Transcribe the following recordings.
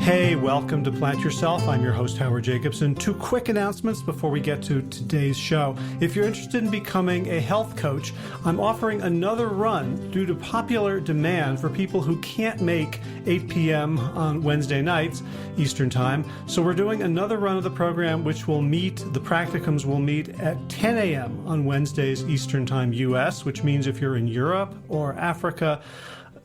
Hey, welcome to Plant Yourself. I'm your host, Howard Jacobson. Two quick announcements before we get to today's show. If you're interested in becoming a health coach, I'm offering another run due to popular demand for people who can't make 8 p.m. on Wednesday nights, Eastern Time. So we're doing another run of the program, which will meet, the practicums will meet at 10 a.m. on Wednesdays, Eastern Time, U.S., which means if you're in Europe or Africa,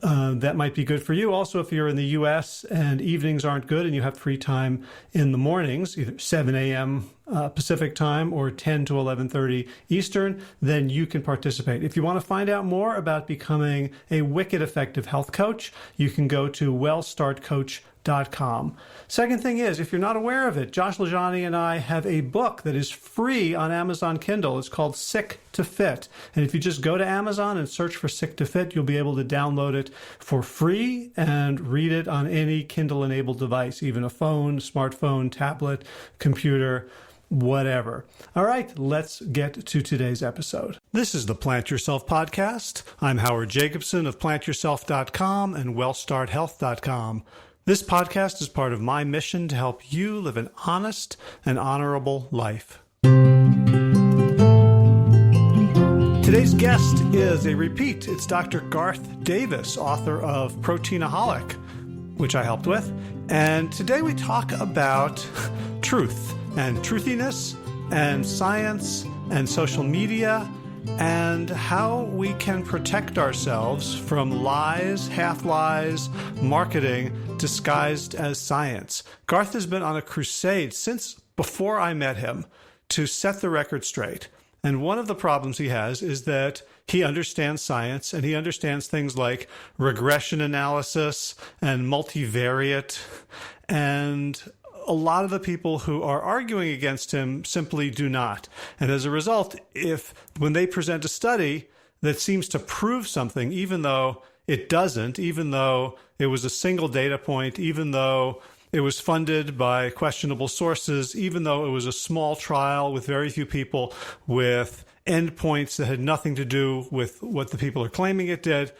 that might be good for you. Also, if you're in the U.S. and evenings aren't good and you have free time in the mornings, either 7 a.m. Pacific time or 10 to 11:30 Eastern, then you can participate. If you want to find out more about becoming a wicked effective health coach, you can go to wellstartcoach.com. Second thing is, if you're not aware of it, Josh Lajani and I have a book that is free on Amazon Kindle. It's called Sick to Fit. And if you just go to Amazon and search for Sick to Fit, you'll be able to download it for free and read it on any Kindle-enabled device, even a phone, smartphone, tablet, computer, whatever. All right, let's get to today's episode. This is the Plant Yourself podcast. I'm Howard Jacobson of plantyourself.com and wellstarthealth.com. This podcast is part of my mission to help you live an honest and honorable life. Today's guest is a repeat. It's Dr. Garth Davis, author of Proteinaholic, which I helped with. And today we talk about truth and truthiness and science and social media and how we can protect ourselves from lies, half-lies, marketing disguised as science. Garth has been on a crusade since before I met him to set the record straight. And one of the problems he has is that he understands science and he understands things like regression analysis and multivariate, and a lot of the people who are arguing against him simply do not. And as a result, when they present a study that seems to prove something, even though it doesn't, even though it was a single data point, even though it was funded by questionable sources, even though it was a small trial with very few people, with endpoints that had nothing to do with what the people are claiming it did,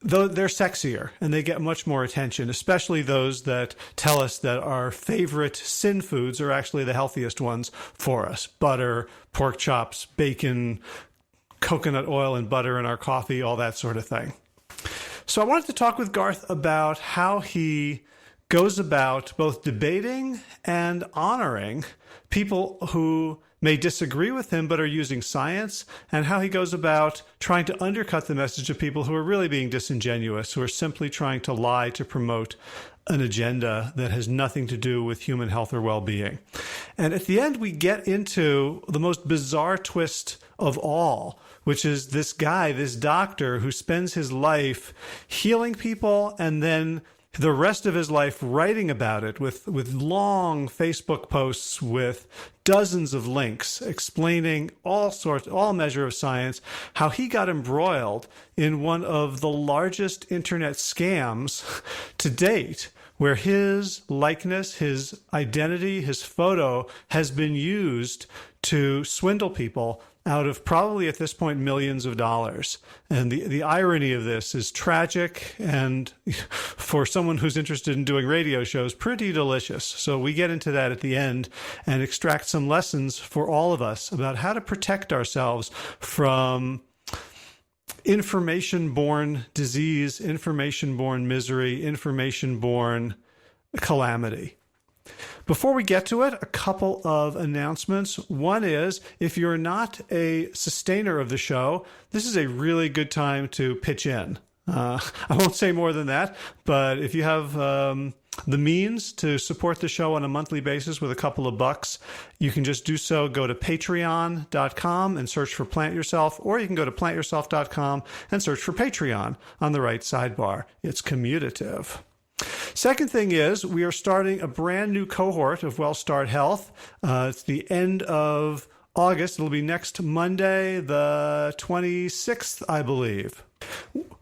though they're sexier and they get much more attention, especially those that tell us that our favorite sin foods are actually the healthiest ones for us. Butter, pork chops, bacon, coconut oil and butter in our coffee, all that sort of thing. So I wanted to talk with Garth about how he goes about both debating and honoring people who may disagree with him but are using science, and how he goes about trying to undercut the message of people who are really being disingenuous, who are simply trying to lie to promote an agenda that has nothing to do with human health or well-being. And at the end, we get into the most bizarre twist of all, which is this guy, this doctor who spends his life healing people and then the rest of his life writing about it with long Facebook posts with dozens of links explaining all measure of science, how he got embroiled in one of the largest internet scams to date, where his likeness, his identity, his photo has been used to swindle people out of probably at this point millions of dollars. And the irony of this is tragic, and for someone who's interested in doing radio shows, pretty delicious. So we get into that at the end and extract some lessons for all of us about how to protect ourselves from information-born disease, information-born misery, information-born calamity. Before we get to it, a couple of announcements. One is, if you're not a sustainer of the show, this is a really good time to pitch in. I won't say more than that, but if you have the means to support the show on a monthly basis with a couple of bucks, you can just do so. Go to patreon.com and search for Plant Yourself, or you can go to plantyourself.com and search for Patreon on the right sidebar. It's commutative. Second thing is, we are starting a brand new cohort of WellStart Health. It's the end of August. It'll be next Monday, the 26th, I believe.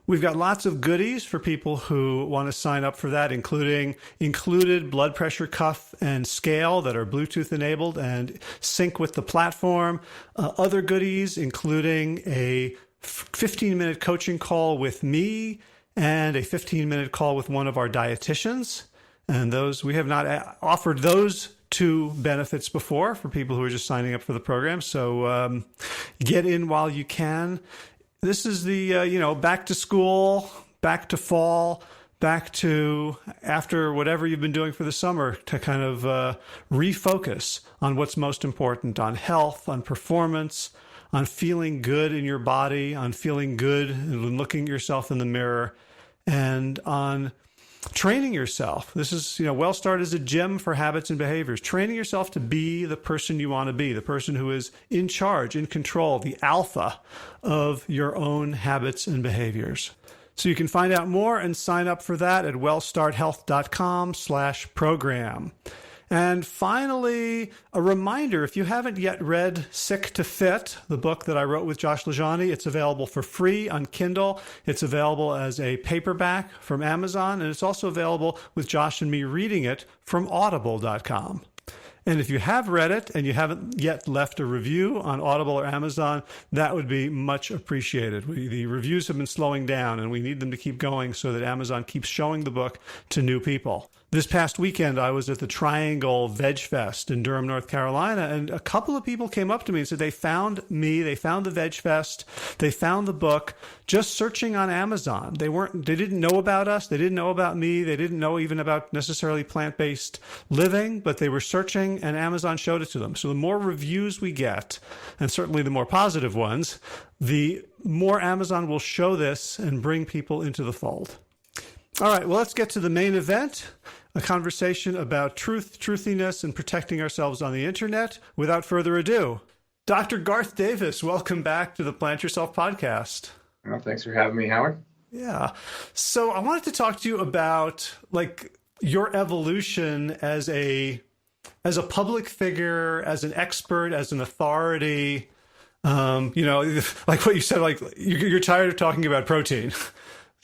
We've got lots of goodies for people who want to sign up for that, included blood pressure cuff and scale that are Bluetooth enabled and sync with the platform. Other goodies, including a 15-minute coaching call with me and a 15-minute call with one of our dietitians. And those, we have not offered those two benefits before for people who are just signing up for the program. So get in while you can. This is the, back to school, back to fall, back to after whatever you've been doing for the summer to kind of refocus on what's most important, on health, on performance, on feeling good in your body, on feeling good and looking at yourself in the mirror, and on training yourself. This is, WellStart is a gym for habits and behaviors. Training yourself to be the person you want to be, the person who is in charge, in control, the alpha of your own habits and behaviors. So you can find out more and sign up for that at wellstarthealth.com/program. And finally, a reminder, if you haven't yet read Sick to Fit, the book that I wrote with Josh LaJaunie, it's available for free on Kindle. It's available as a paperback from Amazon, and it's also available with Josh and me reading it from audible.com. And if you have read it and you haven't yet left a review on Audible or Amazon, that would be much appreciated. The reviews have been slowing down, and we need them to keep going so that Amazon keeps showing the book to new people. This past weekend, I was at the Triangle Veg Fest in Durham, North Carolina, and a couple of people came up to me and said they found me, they found the Veg Fest, they found the book just searching on Amazon. They didn't know about us, they didn't know about me, they didn't know even about necessarily plant-based living, but they were searching and Amazon showed it to them. So the more reviews we get, and certainly the more positive ones, the more Amazon will show this and bring people into the fold. All right, well, let's get to the main event, a conversation about truth, truthiness, and protecting ourselves on the internet. Without further ado, Dr. Garth Davis, welcome back to the Plant Yourself podcast. Well, thanks for having me, Howard. Yeah. So I wanted to talk to you about your evolution as a public figure, as an expert, as an authority. Like what you said, you're tired of talking about protein.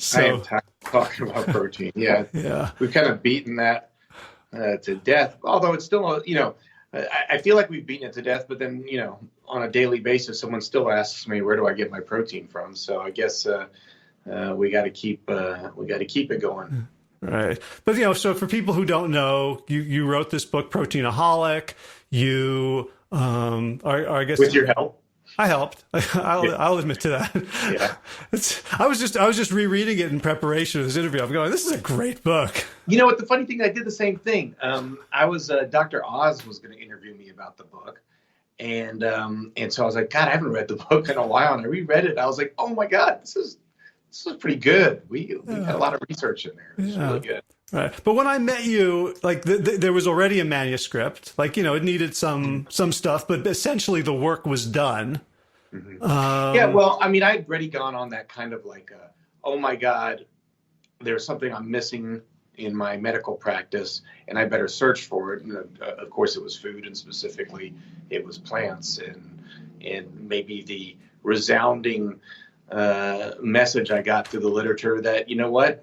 So, I am tired of talking about protein. Yeah. Yeah. We've kind of beaten that to death, although it's still, I feel like we've beaten it to death, but then, on a daily basis, someone still asks me, where do I get my protein from? So I guess we got to keep it going. Right. But, so for people who don't know, you wrote this book, Proteinaholic. You I guess with your help. I helped. I'll admit to that. Yeah. I was just rereading it in preparation for this interview. I'm going, this is a great book. You know what? The funny thing, I did the same thing. I was Dr. Oz was going to interview me about the book, and so I was like, God, I haven't read the book in a while, and I reread it. I was like, oh my God, this is pretty good. We had a lot of research in there. It's really good. Right. But when I met you, there was already a manuscript. It needed some stuff, but essentially the work was done. Mm-hmm. Yeah, well, I mean, I'd already gone on that kind of oh my God, there's something I'm missing in my medical practice, and I better search for it. And of course, it was food, and specifically, it was plants, and maybe the resounding message I got through the literature that,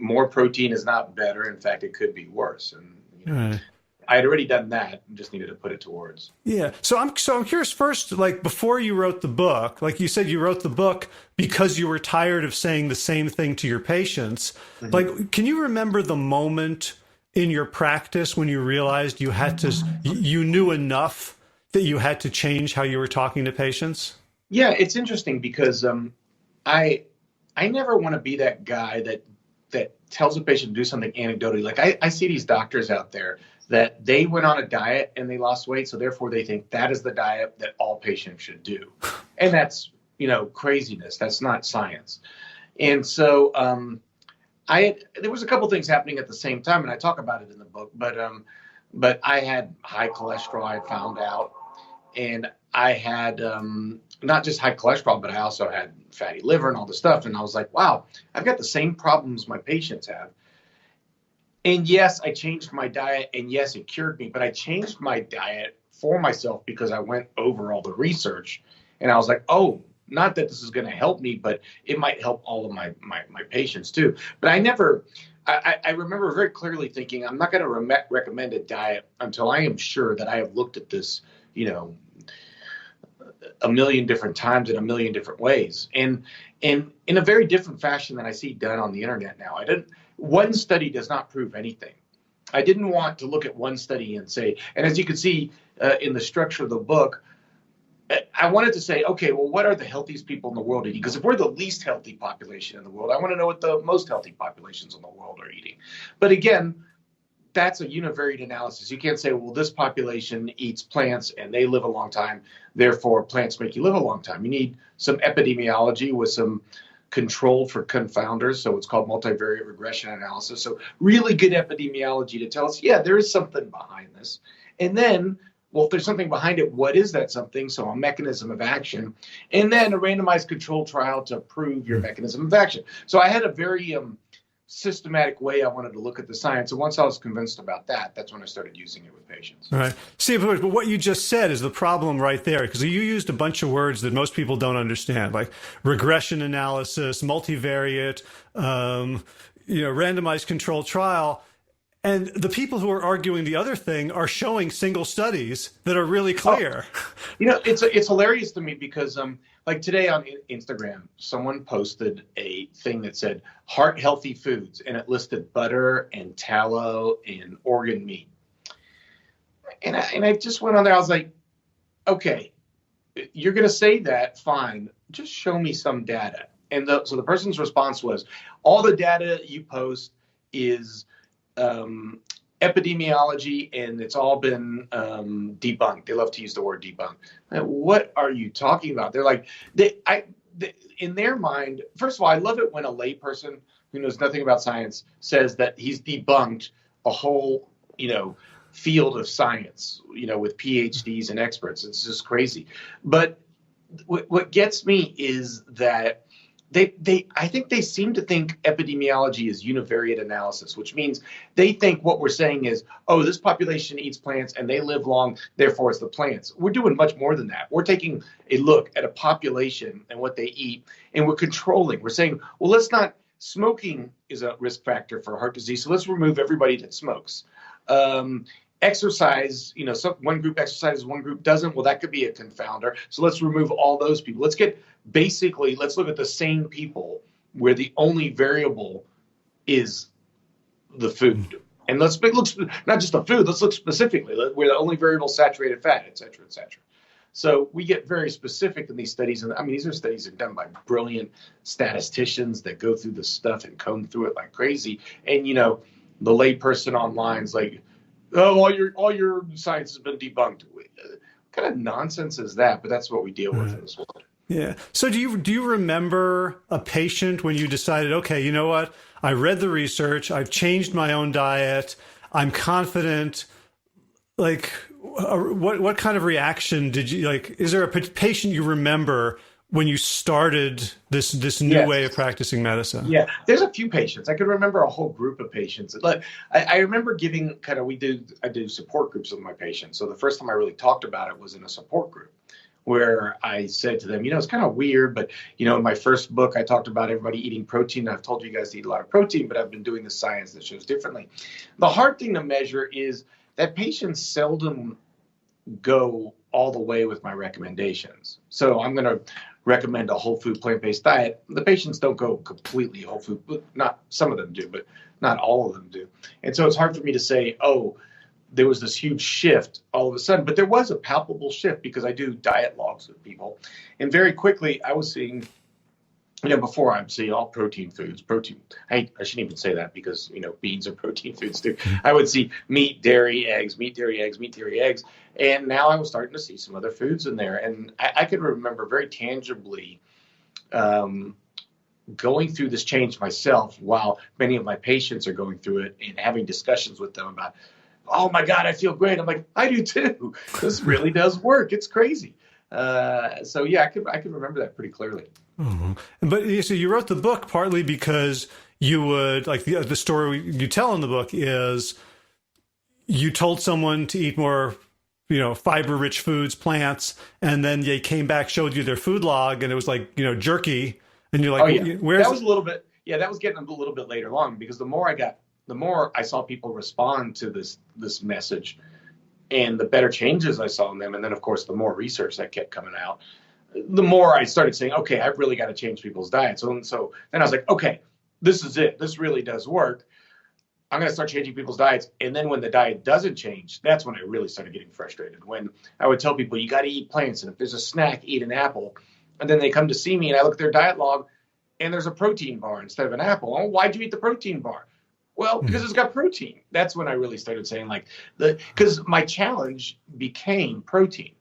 more protein is not better. In fact, it could be worse. And I had already done that and just needed to put it to words. Yeah. So I'm curious first, before you wrote the book, like you said, you wrote the book because you were tired of saying the same thing to your patients. Mm-hmm. Can you remember the moment in your practice when you realized you had to, you knew enough that you had to change how you were talking to patients? Yeah, it's interesting because I never want to be that guy that tells a patient to do something anecdotally. I see these doctors out there that they went on a diet and they lost weight, so therefore they think that is the diet that all patients should do. And that's, craziness. That's not science. And so there was a couple things happening at the same time, and I talk about it in the book, but I had high cholesterol, I had found out, and I had not just high cholesterol, but I also had fatty liver and all this stuff. And I was like, wow, I've got the same problems my patients have. And yes, I changed my diet, and yes, it cured me, but I changed my diet for myself because I went over all the research, and I was like, oh, not that this is going to help me, but it might help all of my patients too. But I remember very clearly thinking, I'm not going to recommend a diet until I am sure that I have looked at this, a million different times in a million different ways, and in a very different fashion than I see done on the internet now. One study does not prove anything. I didn't want to look at one study and say, and as you can see in the structure of the book, I wanted to say, okay, well, what are the healthiest people in the world eating? Because if we're the least healthy population in the world, I want to know what the most healthy populations in the world are eating. But again, that's a univariate analysis. You can't say, well, this population eats plants and they live a long time, therefore plants make you live a long time. You need some epidemiology with some control for confounders. So it's called multivariate regression analysis. So really good epidemiology to tell us, yeah, there is something behind this. And then, well, if there's something behind it, what is that something? So a mechanism of action. And then a randomized controlled trial to prove your mechanism of action. So I had a very systematic way I wanted to look at the science. And once I was convinced about that, that's when I started using it with patients. All right. See, but what you just said is the problem right there, because you used a bunch of words that most people don't understand, like regression analysis, multivariate, randomized controlled trial. And the people who are arguing the other thing are showing single studies that are really clear. Oh, it's hilarious to me because like today on Instagram, someone posted a thing that said heart healthy foods, and it listed butter and tallow and organ meat. And I just went on there. I was like, okay, you're going to say that, fine. Just show me some data. And so the person's response was, all the data you post is epidemiology, and it's all been debunked. They love to use the word debunk. What are you talking about? They're like, in their mind, first of all, I love it when a layperson who knows nothing about science says that he's debunked a whole, field of science, with PhDs and experts. It's just crazy. But what gets me is that I think they seem to think epidemiology is univariate analysis, which means they think what we're saying is, oh, this population eats plants and they live long, therefore it's the plants. We're doing much more than that. We're taking a look at a population and what they eat, and we're controlling. We're saying, well, smoking is a risk factor for heart disease, so let's remove everybody that smokes. Exercise, one group exercises, one group doesn't. Well, that could be a confounder. So let's remove all those people. Let's look at the same people where the only variable is the food. And let's look, not just the food, let's look specifically where the only variable is saturated fat, et cetera, et cetera. So we get very specific in these studies. And I mean, these are studies that are done by brilliant statisticians that go through this stuff and comb through it like crazy. And, the layperson online is like, oh, all your science has been debunked. What kind of nonsense is that? But that's what we deal with in this world. Yeah. So do you remember a patient when you decided, okay, you know what? I read the research. I've changed my own diet. I'm confident. Like, what kind of reaction did you like? Is there a patient you remember when you started this new way of practicing medicine? Yeah, there's a few patients. I could remember a whole group of patients. Like, I remember giving I do support groups with my patients. So the first time I really talked about it was in a support group where I said to them, it's kind of weird, but, in my first book, I talked about everybody eating protein. I've told you guys to eat a lot of protein, but I've been doing the science that shows differently. The hard thing to measure is that patients seldom go all the way with my recommendations. So I'm going to recommend a whole food plant-based diet. The patients don't go completely whole food. Not some of them do, but not all of them do. And so it's hard for me to say, oh, there was this huge shift all of a sudden. But there was a palpable shift because I do diet logs with people. And very quickly I was seeing, before I'd see all protein foods, I shouldn't even say that because, beans are protein foods too. I would see meat, dairy, eggs, meat, dairy, eggs, meat, dairy, eggs. And now I was starting to see some other foods in there. And I could remember very tangibly going through this change myself while many of my patients are going through it and having discussions with them about, oh my God, I feel great. I'm like, I do too. This really does work. It's crazy. So yeah, I could remember that pretty clearly. Mm-hmm. But so you wrote the book partly because you would, like the story you tell in the book is you told someone to eat more, fiber-rich foods, plants, and then they came back, showed you their food log, and it was like, jerky, and you're like, oh, yeah. That was a little bit, that was getting a little bit later along because the more I saw people respond to this message and the better changes I saw in them. And then of course, the more research that kept coming out, the more I started saying, okay, I've really got to change people's diets. So then I was like, okay, this is it. This really does work. I'm going to start changing people's diets. And then when the diet doesn't change, that's when I really started getting frustrated. When I would tell people, you got to eat plants. And if there's a snack, eat an apple. And then they come to see me and I look at their diet log and there's a protein bar instead of an apple. Oh, why'd you eat the protein bar? Well, because it's got protein. That's when I really started saying because my challenge became protein.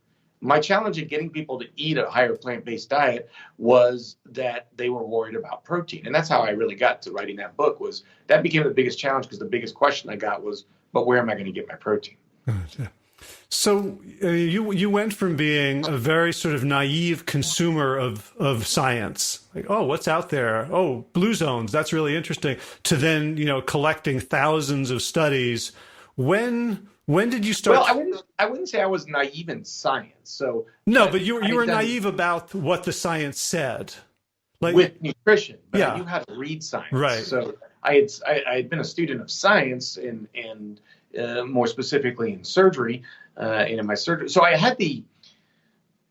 My challenge in getting people to eat a higher plant-based diet was that they were worried about protein. And that's how I really got to writing that book. Was that became the biggest challenge, because the biggest question I got was, but where am I going to get my protein? So you went from being a very sort of naive consumer of science, like, oh, what's out there? Oh, blue zones, that's really interesting, to then, collecting thousands of studies. When did you start? Well, I wouldn't say I was naive in science. So no, but you were naive about what the science said, like with nutrition. But yeah. I knew how to read science. Right. So I had been a student of science and more specifically in surgery and in my surgery. So I had the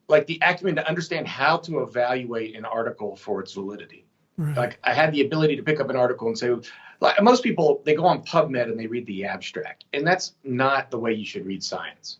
acumen to understand how to evaluate an article for its validity. Right. Like I had the ability to pick up an article and say, like most people, they go on PubMed and they read the abstract, and that's not the way you should read science.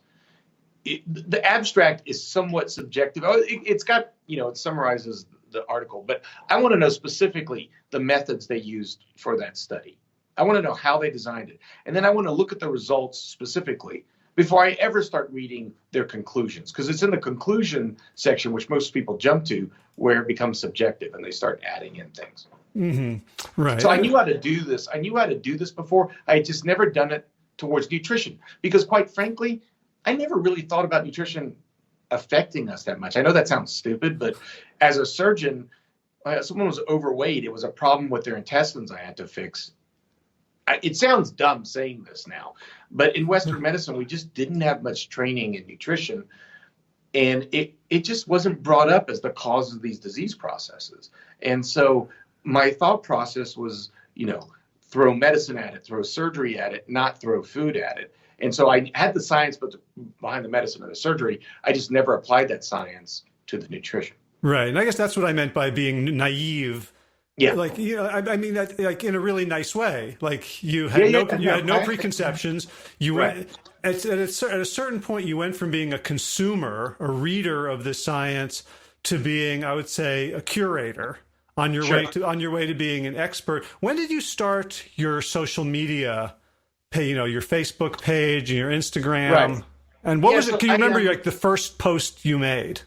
The abstract is somewhat subjective. It's got, it summarizes the article, but I want to know specifically the methods they used for that study. I want to know how they designed it. And then I want to look at the results specifically before I ever start reading their conclusions, because it's in the conclusion section, which most people jump to, where it becomes subjective and they start adding in things. Mm-hmm. Right. So I knew how to do this. I knew how to do this before. I had just never done it towards nutrition, because quite frankly, I never really thought about nutrition affecting us that much. I know that sounds stupid, but as a surgeon, someone was overweight. It was a problem with their intestines I had to fix. It sounds dumb saying this now, but in Western medicine, we just didn't have much training in nutrition. And it just wasn't brought up as the cause of these disease processes. And so my thought process was, throw medicine at it, throw surgery at it, not throw food at it. And so I had the science behind the medicine and the surgery. I just never applied that science to the nutrition. Right. And I guess that's what I meant by being naive. Yeah. Like, I mean that like in a really nice way. Like you had no preconceptions. You went at a certain point, you went from being a consumer, a reader of this science, to being, I would say, a curator on your way to being an expert. When did you start your social media your Facebook page and your Instagram? Right. And what was it? Can you remember the first post you made?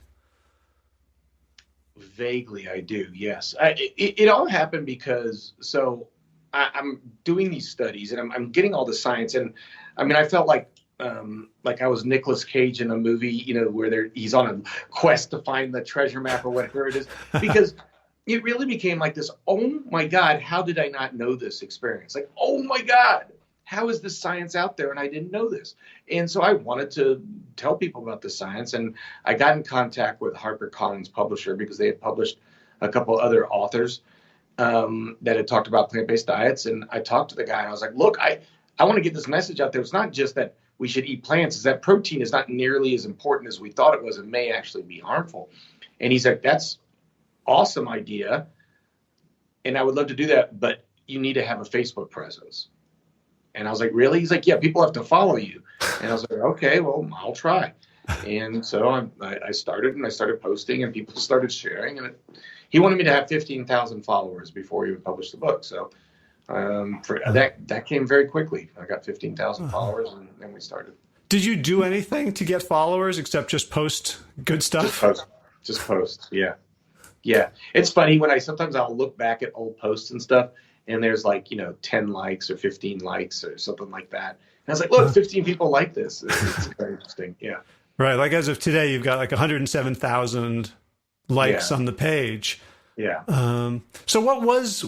Vaguely, I do. Yes. It all happened because I'm doing these studies and I'm getting all the science. And I mean, I felt like I was Nicolas Cage in a movie, where he's on a quest to find the treasure map or whatever it is, because it really became like this, oh my God, how did I not know this experience? Like, oh my God, how is this science out there? And I didn't know this. And so I wanted to tell people about the science. And I got in contact with HarperCollins publisher, because they had published a couple other authors that had talked about plant-based diets. And I talked to the guy and I was like, look, I want to get this message out there. It's not just that we should eat plants, it's that protein is not nearly as important as we thought it was. It may actually be harmful. And he's like, that's awesome idea. And I would love to do that, but you need to have a Facebook presence. And I was like, really? He's like, yeah, people have to follow you. And I was like, okay, well, I'll try. And so I started posting, and people started sharing. And he wanted me to have 15,000 followers before he would publish the book. So that came very quickly. I got 15,000 followers, and then we started. Did you do anything to get followers except just post good stuff? Just post. Yeah. Yeah. It's funny when sometimes I'll look back at old posts and stuff, and there's 10 likes or 15 likes or something like that. And I was like, look, 15 people like this. It's very interesting. Yeah. Right. Like as of today, you've got 107,000 likes on the page. Yeah. So what was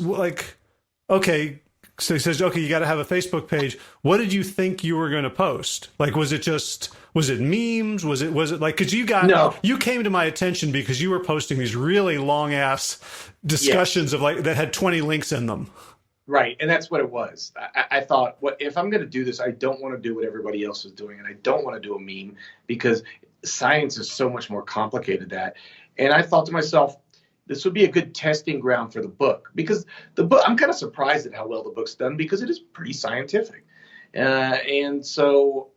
okay, so he says, okay, you got to have a Facebook page. What did you think you were going to post? Was it memes? Was it because you came to my attention because you were posting these really long ass discussions of that had 20 links in them. Right. And that's what it was. I thought, if I'm going to do this, I don't want to do what everybody else is doing. And I don't want to do a meme, because science is so much more complicated than that. And I thought to myself, this would be a good testing ground for the book, because the book, I'm kind of surprised at how well the book's done, because it is pretty scientific. And so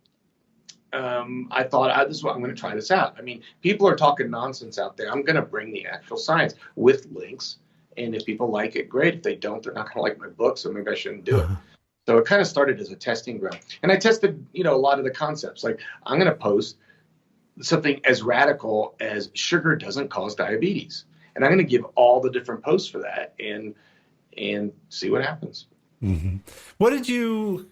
I thought, I'm going to try this out. I mean, people are talking nonsense out there. I'm going to bring the actual science with links. And if people like it, great. If they don't, they're not going to like my book, so maybe I shouldn't do it. So it kind of started as a testing ground. And I tested, a lot of the concepts. Like, I'm going to post something as radical as sugar doesn't cause diabetes. And I'm going to give all the different posts for that and see what happens. Mm-hmm. What did you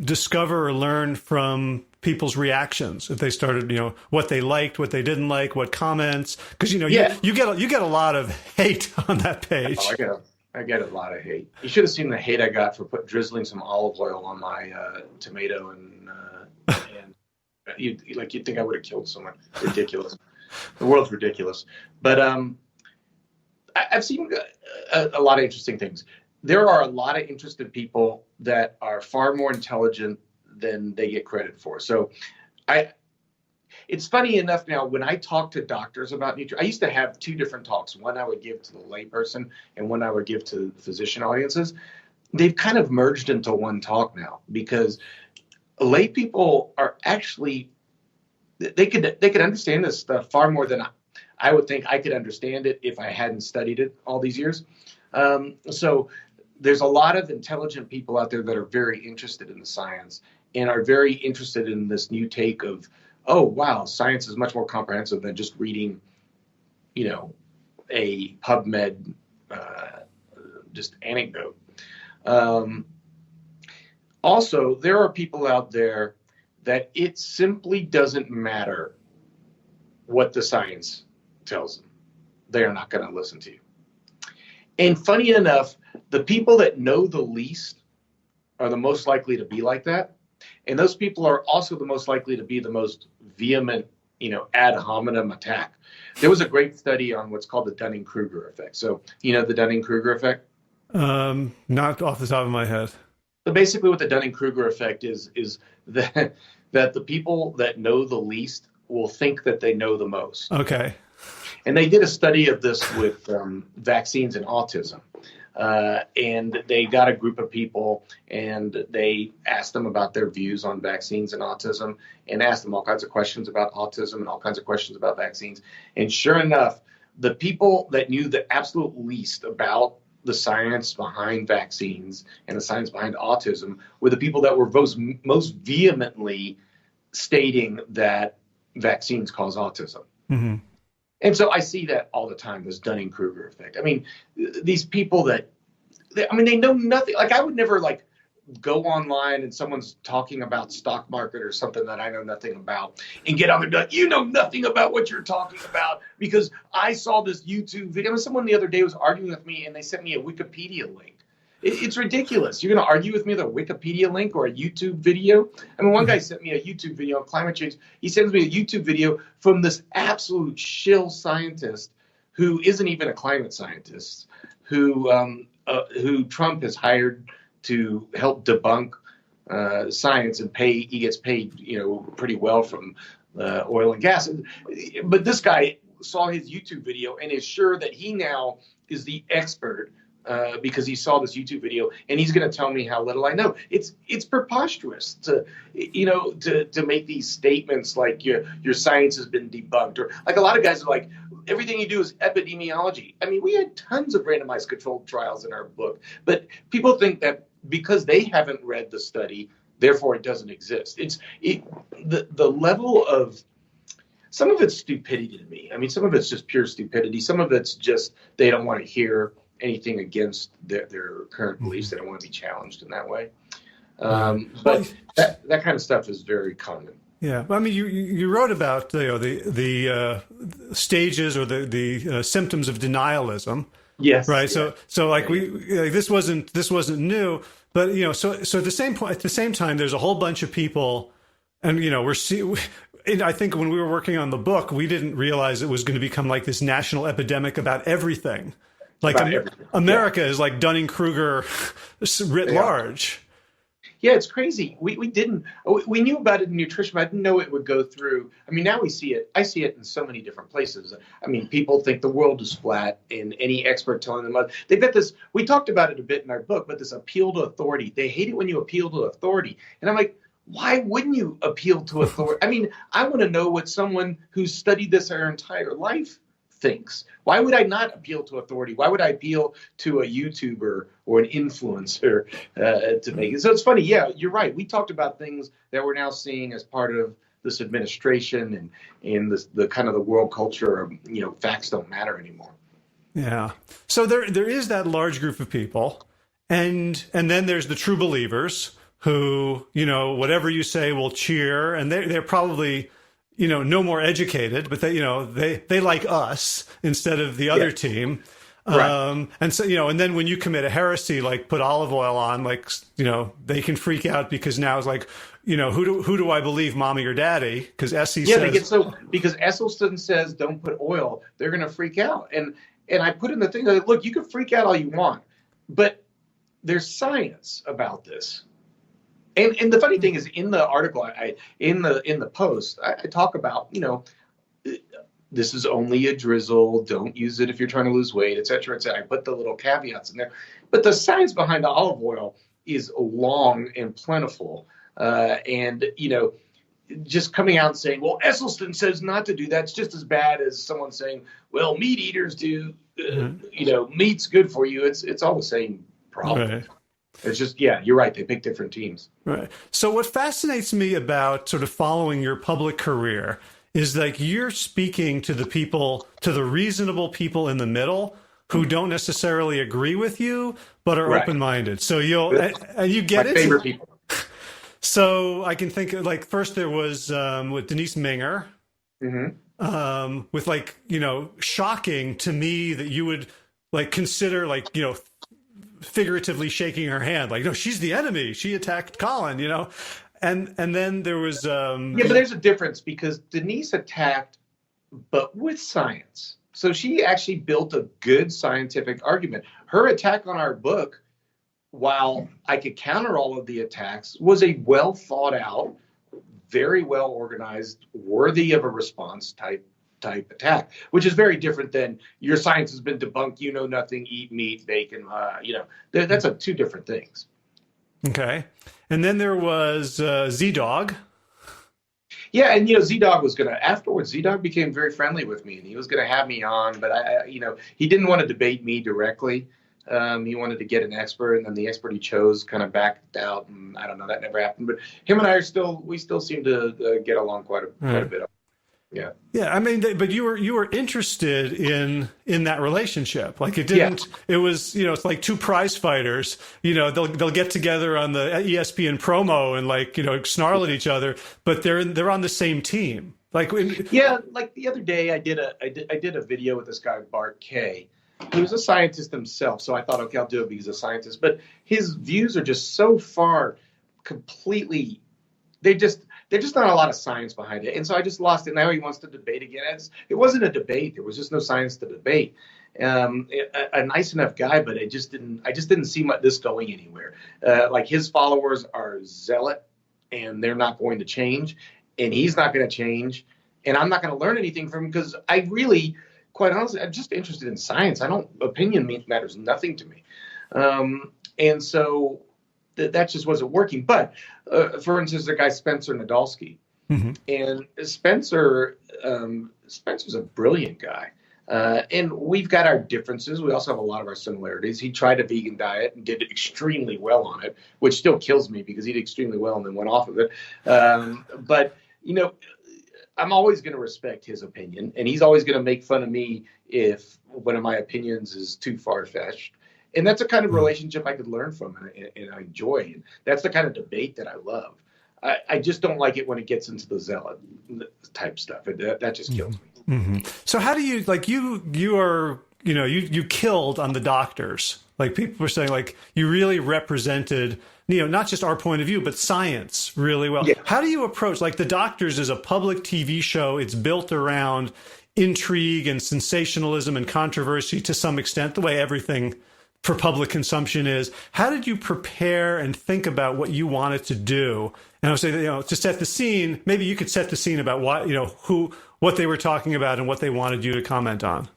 discover or learn from people's reactions? If they started, what they liked, what they didn't like, what comments? Because you get a lot of hate on that page. Oh, I get a lot of hate. You should have seen the hate I got for drizzling some olive oil on my tomato, and you'd think I would have killed someone. Ridiculous. The world's ridiculous. But I've seen a lot of interesting things. There are a lot of interested people that are far more intelligent than they get credit for. So it's funny enough now, when I talk to doctors about nutrition, I used to have two different talks. One I would give to the layperson and one I would give to physician audiences. They've kind of merged into one talk now, because lay people are actually, they could understand this stuff far more than I would think I could understand it if I hadn't studied it all these years. So there's a lot of intelligent people out there that are very interested in the science and are very interested in this new take of, oh, wow, science is much more comprehensive than just reading, a PubMed just anecdote. Also, there are people out there that it simply doesn't matter what the science tells them. They are not going to listen to you. And funny enough, the people that know the least are the most likely to be like that. And those people are also the most likely to be the most vehement, ad hominem attack. There was a great study on what's called the Dunning-Kruger effect. So, the Dunning-Kruger effect? Not off the top of my head. So basically what the Dunning-Kruger effect is that the people that know the least will think that they know the most. Okay. And they did a study of this with vaccines and autism. And they got a group of people and they asked them about their views on vaccines and autism, and asked them all kinds of questions about autism and all kinds of questions about vaccines. And sure enough, the people that knew the absolute least about the science behind vaccines and the science behind autism were the people that were most vehemently stating that vaccines cause autism. Mm-hmm. And so I see that all the time, this Dunning-Kruger effect. I mean, these people they know nothing. Like, I would never go online and someone's talking about stock market or something that I know nothing about and get on there, you know nothing about what you're talking about because I saw this YouTube video. Someone the other day was arguing with me and they sent me a Wikipedia link. It's ridiculous. You're going to argue with me with a Wikipedia link or a YouTube video? I mean, one guy sent me a YouTube video on climate change. He sends me a YouTube video from this absolute shill scientist who isn't even a climate scientist, who Trump has hired to help debunk science and pay. He gets paid, pretty well from oil and gas. But this guy saw his YouTube video and is sure that he now is the expert because he saw this YouTube video and he's going to tell me how little I know. It's preposterous to make these statements like your science has been debunked, or like a lot of guys are like, everything you do is epidemiology. I mean, we had tons of randomized controlled trials in our book, but people think that because they haven't read the study, therefore it doesn't exist. The level of, some of it's stupidity to me. I mean, some of it's just pure stupidity. Some of it's just they don't want to hear anything against their current beliefs. They don't want to be challenged in that way. But that kind of stuff is very common. Yeah, I mean, you wrote about the stages or the symptoms of denialism. Yes. Right. Yeah. So like this wasn't new, but so at the same time, there's a whole bunch of people, and I think when we were working on the book, we didn't realize it was going to become like this national epidemic about everything. Like America is like Dunning-Kruger writ large. Yeah, it's crazy. We knew about it in nutrition, but I didn't know it would go through. I mean, now we see it. I see it in so many different places. I mean, people think the world is flat, and any expert telling them, they've got this. We talked about it a bit in our book, but this appeal to authority. They hate it when you appeal to authority. And I'm like, why wouldn't you appeal to authority? I mean, I want to know what someone who's studied this their entire life thinks. Why would I not appeal to authority? Why would I appeal to a YouTuber or an influencer to make it? So it's funny. Yeah, you're right. We talked about things that we're now seeing as part of this administration and the kind of the world culture of, facts don't matter anymore. Yeah. So there is that large group of people, and then there's the true believers who, whatever you say will cheer, and they're probably no more educated, but they like us instead of the other team. Right. And so, and then when you commit a heresy, like put olive oil on, like, they can freak out because now it's like, who do I believe, mommy or daddy? Because Essie says. They get because Esselstyn says don't put oil, they're going to freak out. And I put in the thing, like, look, you can freak out all you want, but there's science about this. And the funny thing is, in the article, in the post, I talk about, this is only a drizzle. Don't use it if you're trying to lose weight, et cetera, et cetera. I put the little caveats in there. But the science behind the olive oil is long and plentiful. And just coming out and saying, well, Esselstyn says not to do that, it's just as bad as someone saying, well, meat eaters do, meat's good for you. It's all the same problem. Right. It's just, yeah, you're right. They pick different teams. Right. So what fascinates me about sort of following your public career is like you're speaking to the people, to the reasonable people in the middle who don't necessarily agree with you, but are open-minded. So you get it. My favorite people. So I can think of, like, first there was with Denise Minger, with like, shocking to me that you would like consider like, figuratively shaking her hand, like, no, she's the enemy. She attacked Colin, and then there was but there's a difference because Denise attacked, but with science. So she actually built a good scientific argument. Her attack on our book, while I could counter all of the attacks, was a well thought out, very well organized, worthy of a response type attack, which is very different than your science has been debunked, you know nothing, eat meat, bacon, that's two different things. Okay. And then there was Z-Dog. Yeah, and Z-Dog was afterwards, Z-Dog became very friendly with me, and he was gonna have me on, but he didn't want to debate me directly. He wanted to get an expert, and then the expert he chose kind of backed out, and I don't know, that never happened. But him and I we still seem to get along quite a bit. Yeah. Yeah. I mean, but you were interested in that relationship. Like it didn't, it was, it's like two prize fighters, they'll get together on the ESPN promo and like, snarl at each other, but they're on the same team. Like, like the other day I did a video with this guy, Bart K. He was a scientist himself. So I thought, okay, I'll do it because he's a scientist, but his views are just so far completely, there's just not a lot of science behind it. And so I just lost it. Now he wants to debate again. It wasn't a debate. There was just no science to debate. A nice enough guy, but I just didn't see this going anywhere. Like his followers are zealot and they're not going to change, and he's not going to change. And I'm not going to learn anything from him because I really, quite honestly, I'm just interested in science. Opinion matters nothing to me. And so that just wasn't working. But for instance, the guy Spencer Nadolsky, and Spencer's a brilliant guy. And we've got our differences. We also have a lot of our similarities. He tried a vegan diet and did extremely well on it, which still kills me because he did extremely well and then went off of it. But I'm always going to respect his opinion, and he's always going to make fun of me if one of my opinions is too far-fetched. And that's a kind of relationship I could learn from and I enjoy. And that's the kind of debate that I love. I just don't like it when it gets into the zealot type stuff. That just kills me. So how do you, like, you are, you killed on the doctors. Like people were saying, like you really represented, not just our point of view, but science really well. Yeah. How do you approach, like, the doctors is a public TV show. It's built around intrigue and sensationalism and controversy to some extent, the way everything for public consumption is, how did you prepare and think about what you wanted to do? And I would say, to set the scene, maybe you could set the scene about what they were talking about and what they wanted you to comment on.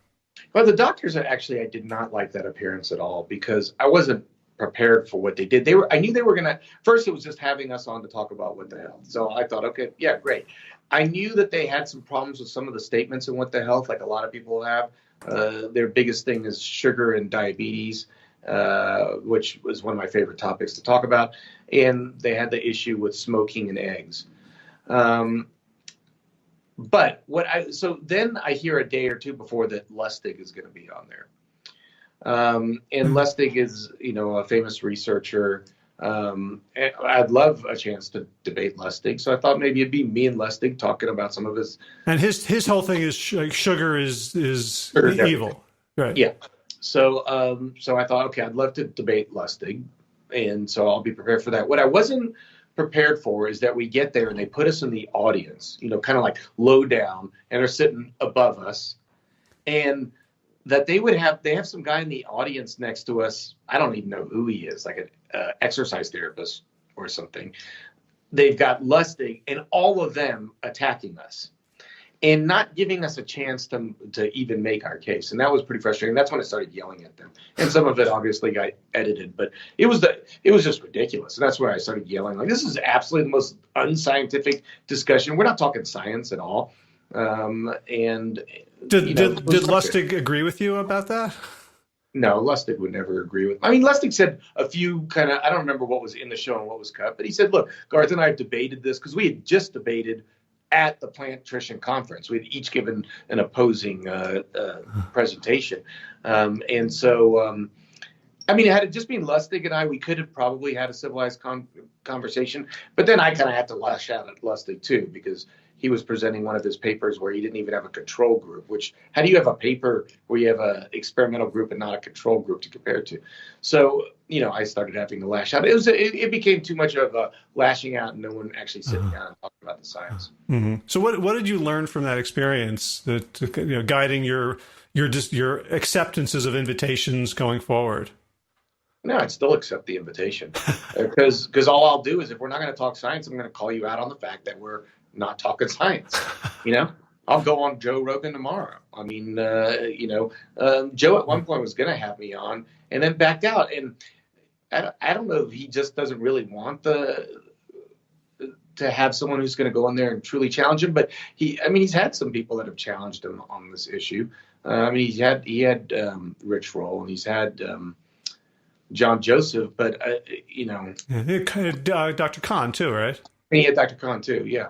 Well, the doctors, actually, I did not like that appearance at all because I wasn't prepared for what they did. I knew they were going to, first it was just having us on to talk about What the Health. So I thought, okay, yeah, great. I knew that they had some problems with some of the statements in What the Health, like a lot of people have. Their biggest thing is sugar and diabetes, which was one of my favorite topics to talk about. And they had the issue with smoking and eggs. So then I hear a day or two before that Lustig is going to be on there. And Lustig is, a famous researcher. I'd love a chance to debate Lustig. So I thought maybe it'd be me and Lustig talking about some of his. And his whole thing is sugar is evil, right? Yeah. So I thought, okay, I'd love to debate Lustig, and so I'll be prepared for that. What I wasn't prepared for is that we get there and they put us in the audience, kind of like low down, and they're sitting above us, and that they have some guy in the audience next to us. I don't even know who he is, like an exercise therapist or something. They've got Lustig and all of them attacking us and not giving us a chance to even make our case. And that was pretty frustrating. That's when I started yelling at them. And some of it obviously got edited, but it was just ridiculous. And that's where I started yelling, like, this is absolutely the most unscientific discussion. We're not talking science at all. Did Lustig agree with you about that? No, Lustig would never agree with. I mean, Lustig said a few kind of, I don't remember what was in the show and what was cut, but he said, look, Garth and I have debated this because we had just debated at the Plant Nutrition Conference. We had each given an opposing presentation. And so, had it just been Lustig and I, we could have probably had a civilized conversation. But then I kind of had to lash out at Lustig too, because he was presenting one of his papers where he didn't even have a control group, which, how do you have a paper where you have an experimental group and not a control group to compare to? So, I started having to lash out. It became too much of a lashing out and no one actually sitting down and talking about the science. Mm-hmm. So what did you learn from that experience that, guiding your acceptances of invitations going forward? No, I'd still accept the invitation because all I'll do is, if we're not going to talk science, I'm going to call you out on the fact that we're not talking science. I'll go on Joe Rogan tomorrow. I mean, Joe at one point was going to have me on and then backed out. And I don't know if he just doesn't really want to have someone who's going to go in there and truly challenge him. But he's had some people that have challenged him on this issue. He had Rich Roll, and he's had John Joseph, but Dr. Khan too, right? And he had Dr. Khan too, yeah.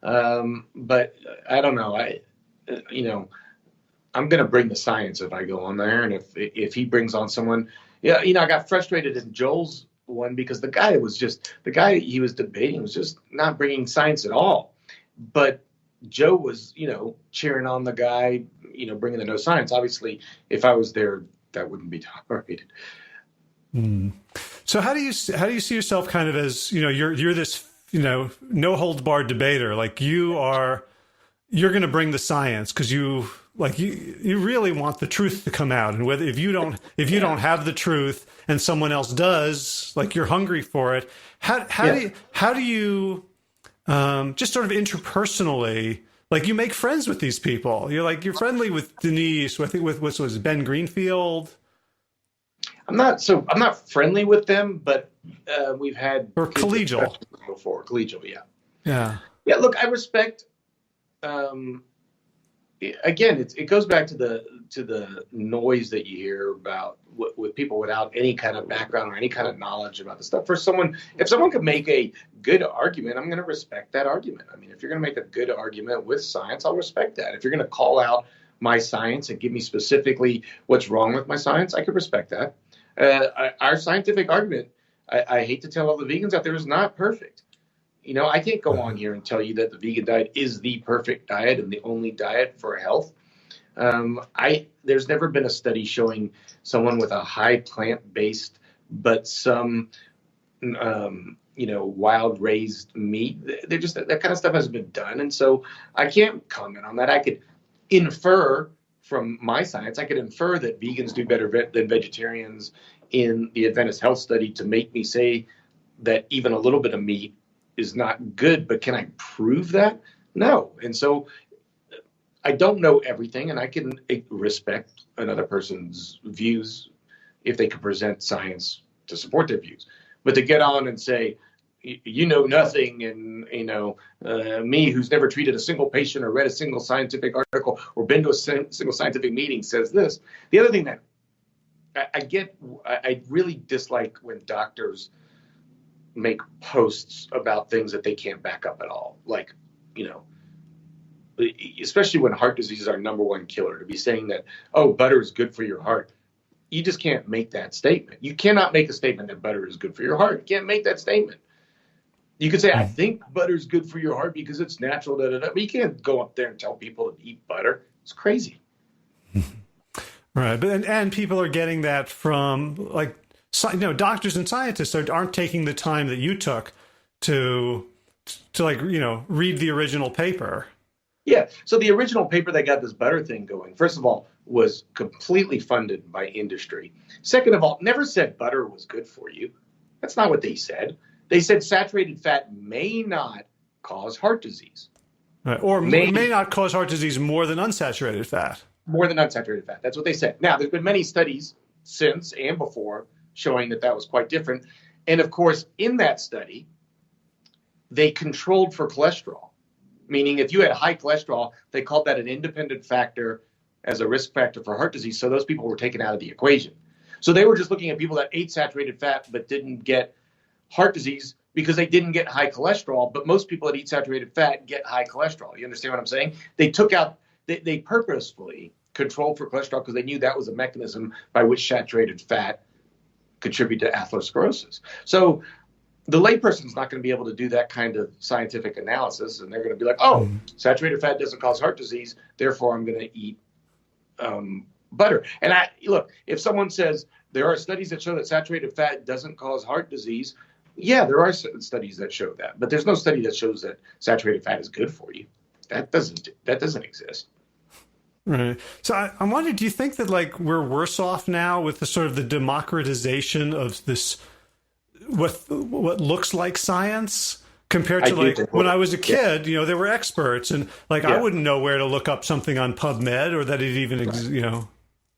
But I don't know. I'm going to bring the science if I go on there, and if he brings on someone, I got frustrated in Joel's one because the guy he was debating was just not bringing science at all. But Joe was, cheering on the guy, bringing the no science. Obviously, if I was there, that wouldn't be tolerated. Mm. So how do you see yourself kind of as, you're this, no holds barred debater? Like you're going to bring the science because you really want the truth to come out. And if you don't have the truth and someone else does, like you're hungry for it. How do you just sort of interpersonally, like you make friends with these people? You're friendly with Denise, I think with what was Ben Greenfield. I'm not friendly with them, but we've had collegial before. Collegial, yeah. Look, I respect. Again, it goes back to the noise that you hear about with people without any kind of background or any kind of knowledge about the stuff. If someone could make a good argument, I'm going to respect that argument. I mean, if you're going to make a good argument with science, I'll respect that. If you're going to call out my science and give me specifically what's wrong with my science, I could respect that. Our scientific argument, I hate to tell all the vegans out there, is not perfect. I can't go on here and tell you that the vegan diet is the perfect diet and the only diet for health. There's never been a study showing someone with a high plant-based but some, wild raised meat. They're just that kind of stuff hasn't been done, and so I can't comment on that. I could infer from my science, I could infer that vegans do better than vegetarians in the Adventist Health Study to make me say that even a little bit of meat is not good, but can I prove that? No. And so I don't know everything, and I can respect another person's views if they can present science to support their views. But to get on and say, you know nothing, and me, who's never treated a single patient or read a single scientific article or been to a single scientific meeting, says this. The other thing that I really dislike when doctors make posts about things that they can't back up at all. Like, especially when heart disease is our number one killer, to be saying that, oh, butter is good for your heart. You just can't make that statement. You cannot make a statement that butter is good for your heart. You can't make that statement. You could say, I think butter is good for your heart because it's natural, but you can't go up there and tell people to eat butter. It's crazy. Right. And people are getting that from, like, doctors and scientists aren't taking the time that you took to read the original paper. Yeah. So the original paper that got this butter thing going, first of all, was completely funded by industry. Second of all, never said butter was good for you. That's not what they said. They said saturated fat may not cause heart disease. Right. Or may not cause heart disease more than unsaturated fat. More than unsaturated fat. That's what they said. Now, there's been many studies since and before showing that was quite different. And of course, in that study, they controlled for cholesterol, meaning if you had high cholesterol, they called that an independent factor as a risk factor for heart disease. So those people were taken out of the equation. So they were just looking at people that ate saturated fat but didn't get heart disease because they didn't get high cholesterol. But most people that eat saturated fat get high cholesterol. You understand what I'm saying? They took out, they purposefully controlled for cholesterol because they knew that was a mechanism by which saturated fat contribute to atherosclerosis. So the layperson's not going to be able to do that kind of scientific analysis, and they're going to be like, oh, saturated fat doesn't cause heart disease, therefore I'm going to eat butter. And look, if someone says there are studies that show that saturated fat doesn't cause heart disease, yeah, there are studies that show that, but there's no study that shows that saturated fat is good for you. That doesn't exist. Right. So I'm wondering, do you think that we're worse off now with the sort of the democratization of this, what looks like science compared to when I was a kid, there were experts and I wouldn't know where to look up something on PubMed or that it even exists,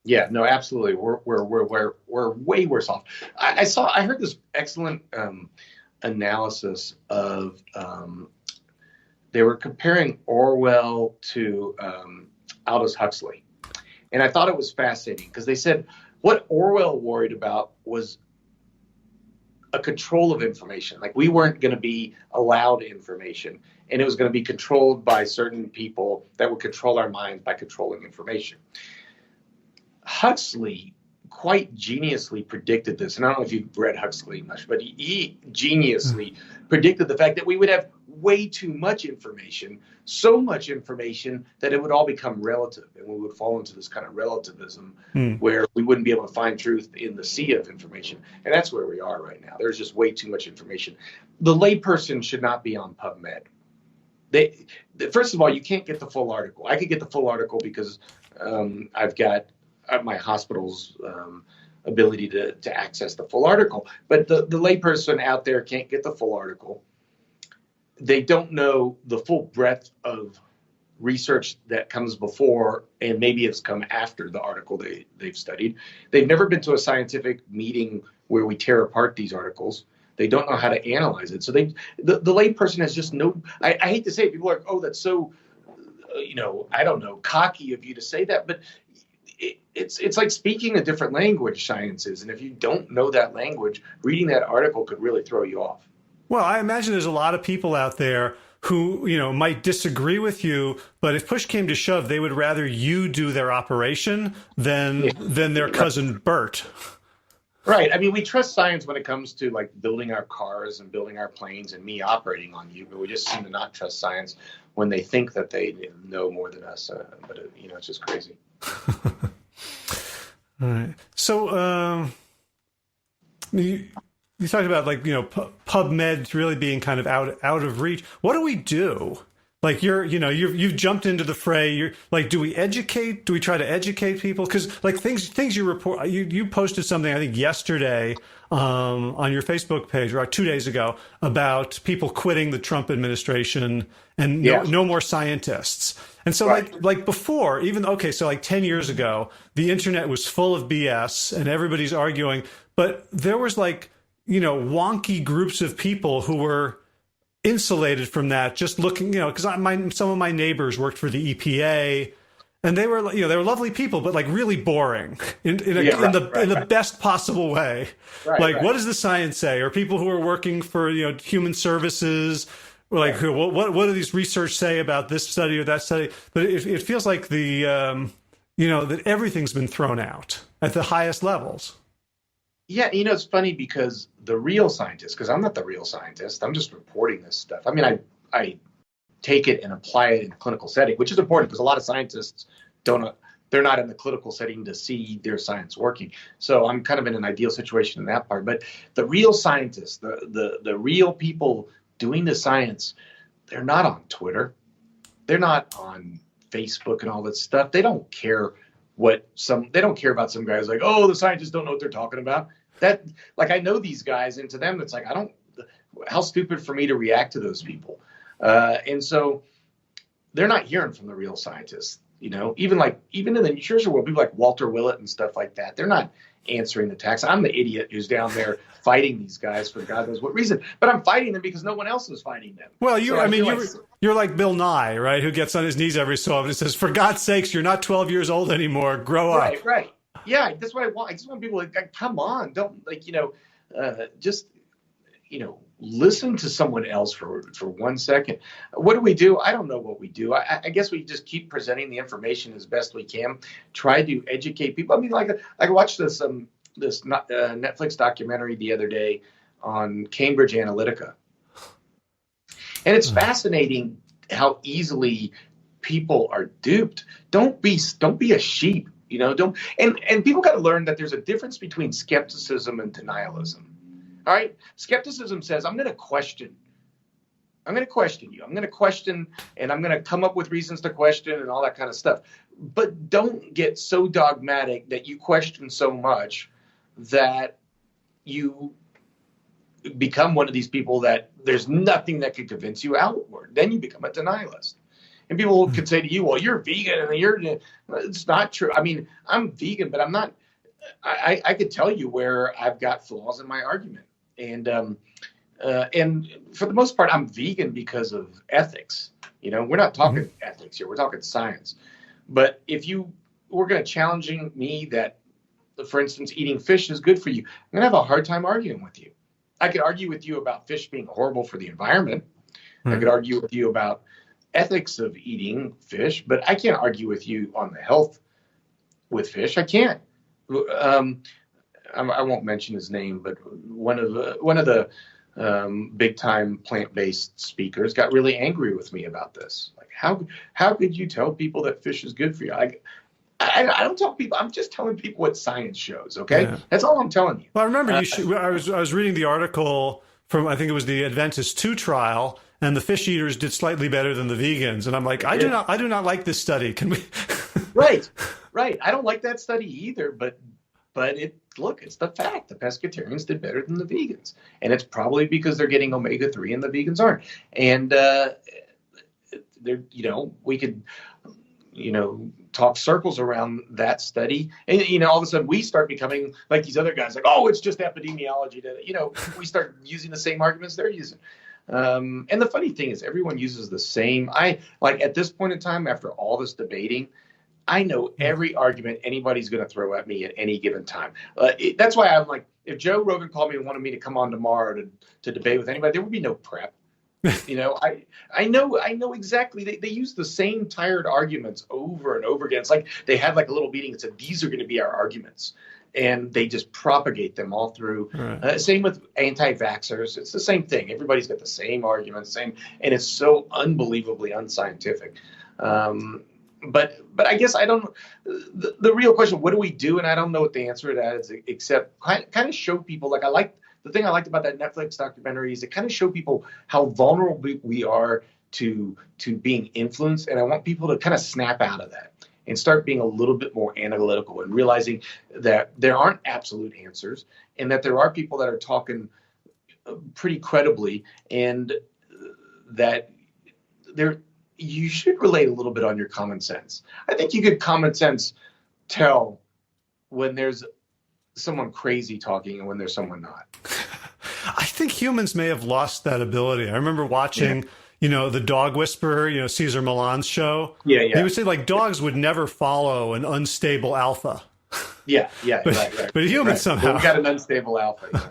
Yeah, no, absolutely. We're way worse off. I heard this excellent analysis of they were comparing Orwell to Aldous Huxley. And I thought it was fascinating because they said what Orwell worried about was a control of information. Like we weren't going to be allowed information, and it was going to be controlled by certain people that would control our minds by controlling information. Huxley quite geniusly predicted this, and I don't know if you've read Huxley much, but he geniusly predicted the fact that we would have way too much information, so much information that it would all become relative, and we would fall into this kind of relativism where we wouldn't be able to find truth in the sea of information. And that's where we are right now. There's just way too much information. The layperson should not be on PubMed. First of all, you can't get the full article. I could get the full article because I've got my hospital's ability to access the full article. But the layperson out there can't get the full article. They don't know the full breadth of research that comes before, and maybe it's come after the article they've studied. They've never been to a scientific meeting where we tear apart these articles. They don't know how to analyze it. So the layperson has just no, I hate to say it, people are like, oh, that's so, I don't know, cocky of you to say that, but it's like speaking a different language, science is. And if you don't know that language, reading that article could really throw you off. Well, I imagine there's a lot of people out there who, might disagree with you, but if push came to shove, they would rather you do their operation than their cousin Bert. Right. I mean, we trust science when it comes to building our cars and building our planes and me operating on you, but we just seem to not trust science when they think that they know more than us. But it's just crazy. All right. So you talked about PubMed really being kind of out of reach. What do we do Like you've jumped into the fray. You're like, do we educate? Do we try to educate people? Because like things you report, you posted something I think yesterday on your Facebook page, or 2 days ago, about people quitting the Trump administration and no more scientists. And so like before, even so like 10 years ago, the internet was full of BS and everybody's arguing, but there was like wonky groups of people who were insulated from that, just looking, because some of my neighbors worked for the EPA, and they were, they were lovely people, but like really boring in the best possible way. What does the science say? Or people who are working for human services, or like what do these research say about this study or that study? But it feels like the that everything's been thrown out at the highest levels. Yeah, it's funny because the real scientist, because I'm not the real scientist, I'm just reporting this stuff. I mean, I take it and apply it in a clinical setting, which is important because a lot of scientists they're not in the clinical setting to see their science working. So I'm kind of in an ideal situation in that part. But the real scientists, the real people doing the science, they're not on Twitter. They're not on Facebook and all that stuff. They don't care they don't care about some guys like, oh, the scientists don't know what they're talking about. That, like, I know these guys, and to them, it's like, how stupid for me to react to those people. And so they're not hearing from the real scientists, even in the nutrition world, people like Walter Willett and stuff like that, they're not answering the text. I'm the idiot who's down there fighting these guys for God knows what reason, but I'm fighting them because no one else is fighting them. Well, you're like Bill Nye, right? Who gets on his knees every so often and says, for God's sakes, you're not 12 years old anymore. Grow up. Right. Yeah, that's what I want. I just want people like, come on, don't just listen to someone else for 1 second. What do we do? I don't know what we do. I guess we just keep presenting the information as best we can. Try to educate people. I mean, like I watched this Netflix documentary the other day on Cambridge Analytica, and it's fascinating how easily people are duped. Don't be a sheep. And people got to learn that there's a difference between skepticism and denialism. All right. Skepticism says, I'm going to question you. I'm going to question, and I'm going to come up with reasons to question and all that kind of stuff. But don't get so dogmatic that you question so much that you become one of these people that there's nothing that could convince you outward. Then you become a denialist. And people could say to you, well, you're vegan and it's not true. I mean, I'm vegan, but I'm not, I could tell you where I've got flaws in my argument. And for the most part, I'm vegan because of ethics. We're not talking ethics here. We're talking science. But if you were going to challenge me that, for instance, eating fish is good for you, I'm going to have a hard time arguing with you. I could argue with you about fish being horrible for the environment. I could argue with you about ethics of eating fish, but I can't argue with you on the health with fish. I can't. I won't mention his name, but one of the big time plant-based speakers got really angry with me about this. Like, how could you tell people that fish is good for you? I don't tell people. I'm just telling people what science shows. Okay, That's all I'm telling you. Well, I remember I was reading the article from, I think it was the Adventist II trial, and the fish eaters did slightly better than the vegans. And I'm like, I do not like this study. Can we? Right. I don't like that study either, but it's the fact. The pescatarians did better than the vegans. And it's probably because they're getting omega-3 and the vegans aren't. And we could, talk circles around that study. And, all of a sudden we start becoming like these other guys, like, oh, it's just epidemiology. We start using the same arguments they're using. And the funny thing is everyone uses the same. At this point in time, after all this debating, I know every argument anybody's going to throw at me at any given time. That's why I'm like, if Joe Rogan called me and wanted me to come on tomorrow to debate with anybody, there would be no prep. I know exactly. They use the same tired arguments over and over again. It's like they had like a little meeting and said, these are going to be our arguments. And they just propagate them all through. Right. Same with anti-vaxxers. It's the same thing. Everybody's got the same arguments, and it's so unbelievably unscientific. But I guess I don't. The real question, what do we do? And I don't know what the answer to that is, except kind of show people. The thing I liked about that Netflix documentary is it kind of showed people how vulnerable we are to being influenced, and I want people to kind of snap out of that and start being a little bit more analytical and realizing that there aren't absolute answers and that there are people that are talking pretty credibly, and that you should relate a little bit on your common sense. I think you could common sense tell when there's someone crazy talking and when there's someone not. I think humans may have lost that ability. I remember watching, the Dog Whisperer, Cesar Millan's show. Yeah. He would say like dogs would never follow an unstable alpha. Yeah, right. But humans somehow. We've got an unstable alpha. Yeah.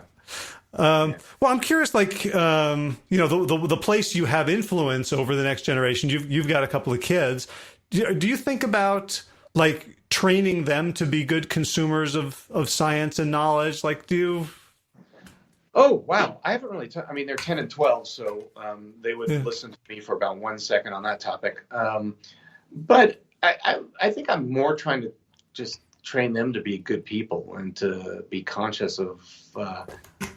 Well, I'm curious, the place you have influence over the next generation, you've got a couple of kids. Do you think about like training them to be good consumers of science and knowledge? Oh, wow. I haven't really, they're 10 and 12, so they would listen to me for about 1 second on that topic. But I think I'm more trying to just train them to be good people and to be conscious of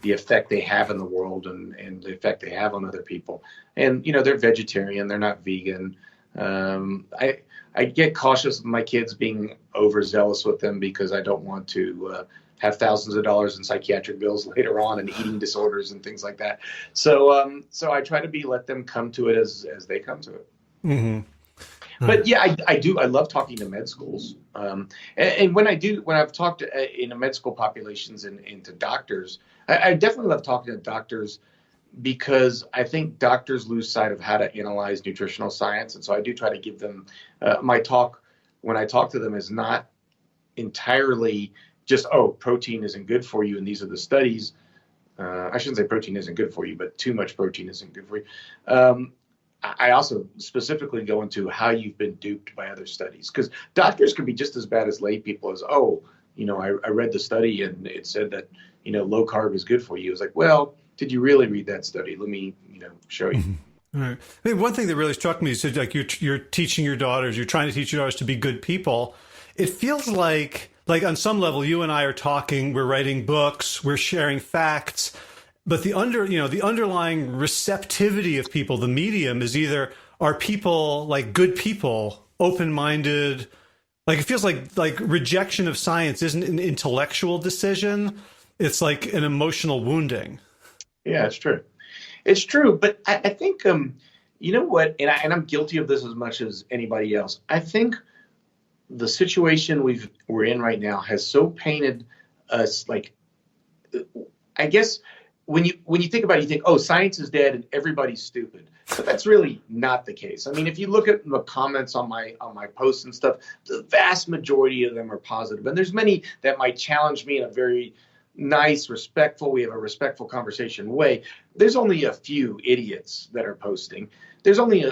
the effect they have in the world and the effect they have on other people. And, they're vegetarian, they're not vegan. I get cautious of my kids being overzealous with them because I don't want to have thousands of dollars in psychiatric bills later on and eating disorders and things like that. So I try to let them come to it as they come to it. Mm-hmm. But yeah, I do. I love talking to med schools. And when I've talked in med school populations and to doctors, I definitely love talking to doctors because I think doctors lose sight of how to analyze nutritional science. And so I do try to give them my talk when I talk to them is not entirely just, protein isn't good for you, and these are the studies. I shouldn't say protein isn't good for you, but too much protein isn't good for you. I also specifically go into how you've been duped by other studies, because doctors can be just as bad as lay people as, I read the study and it said that, low carb is good for you. It's like, well, did you really read that study? Let me, show you. All right. I mean, one thing that really struck me, you said like you're teaching your daughters, you're trying to teach your daughters to be good people. It feels like on some level, you and I are talking, we're writing books, we're sharing facts, but the underlying receptivity of people, the medium is either are people like good people, open-minded, like it feels like rejection of science isn't an intellectual decision. It's like an emotional wounding. Yeah, it's true. It's true. But I think, you know what, and I'm guilty of this as much as anybody else. I think the situation we're in right now has so painted us like, I guess when you think about it, you think, science is dead and everybody's stupid. But that's really not the case. I mean, if you look at the comments on my posts and stuff, the vast majority of them are positive. And there's many that might challenge me in a very nice, respectful, we have a respectful conversation way. There's only a few idiots that are posting. There's only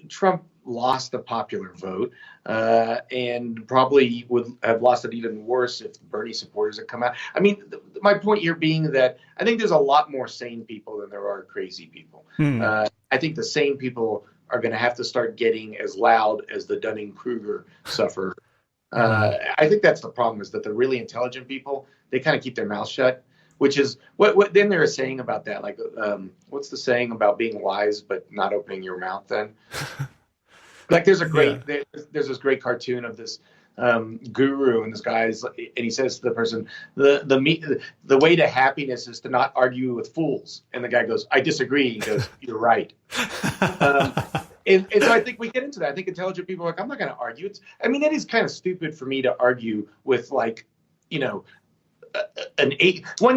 Trump lost the popular vote and probably would have lost it even worse if Bernie supporters had come out. I mean, my point here being that I think there's a lot more sane people than there are crazy people. I think the sane people are going to have to start getting as loud as the Dunning-Kruger sufferer. I think that's the problem, is that the really intelligent people, they kind of keep their mouth shut, which is what then they're saying about that. Like, what's the saying about being wise but not opening your mouth then? Like there's there's this great cartoon of this guru, and this guy's, and he says to the person, the way to happiness is to not argue with fools. And the guy goes, I disagree. He goes, you're right. And so I think we get into that. I think intelligent people are like, I'm not going to argue. It is kind of stupid for me to argue with one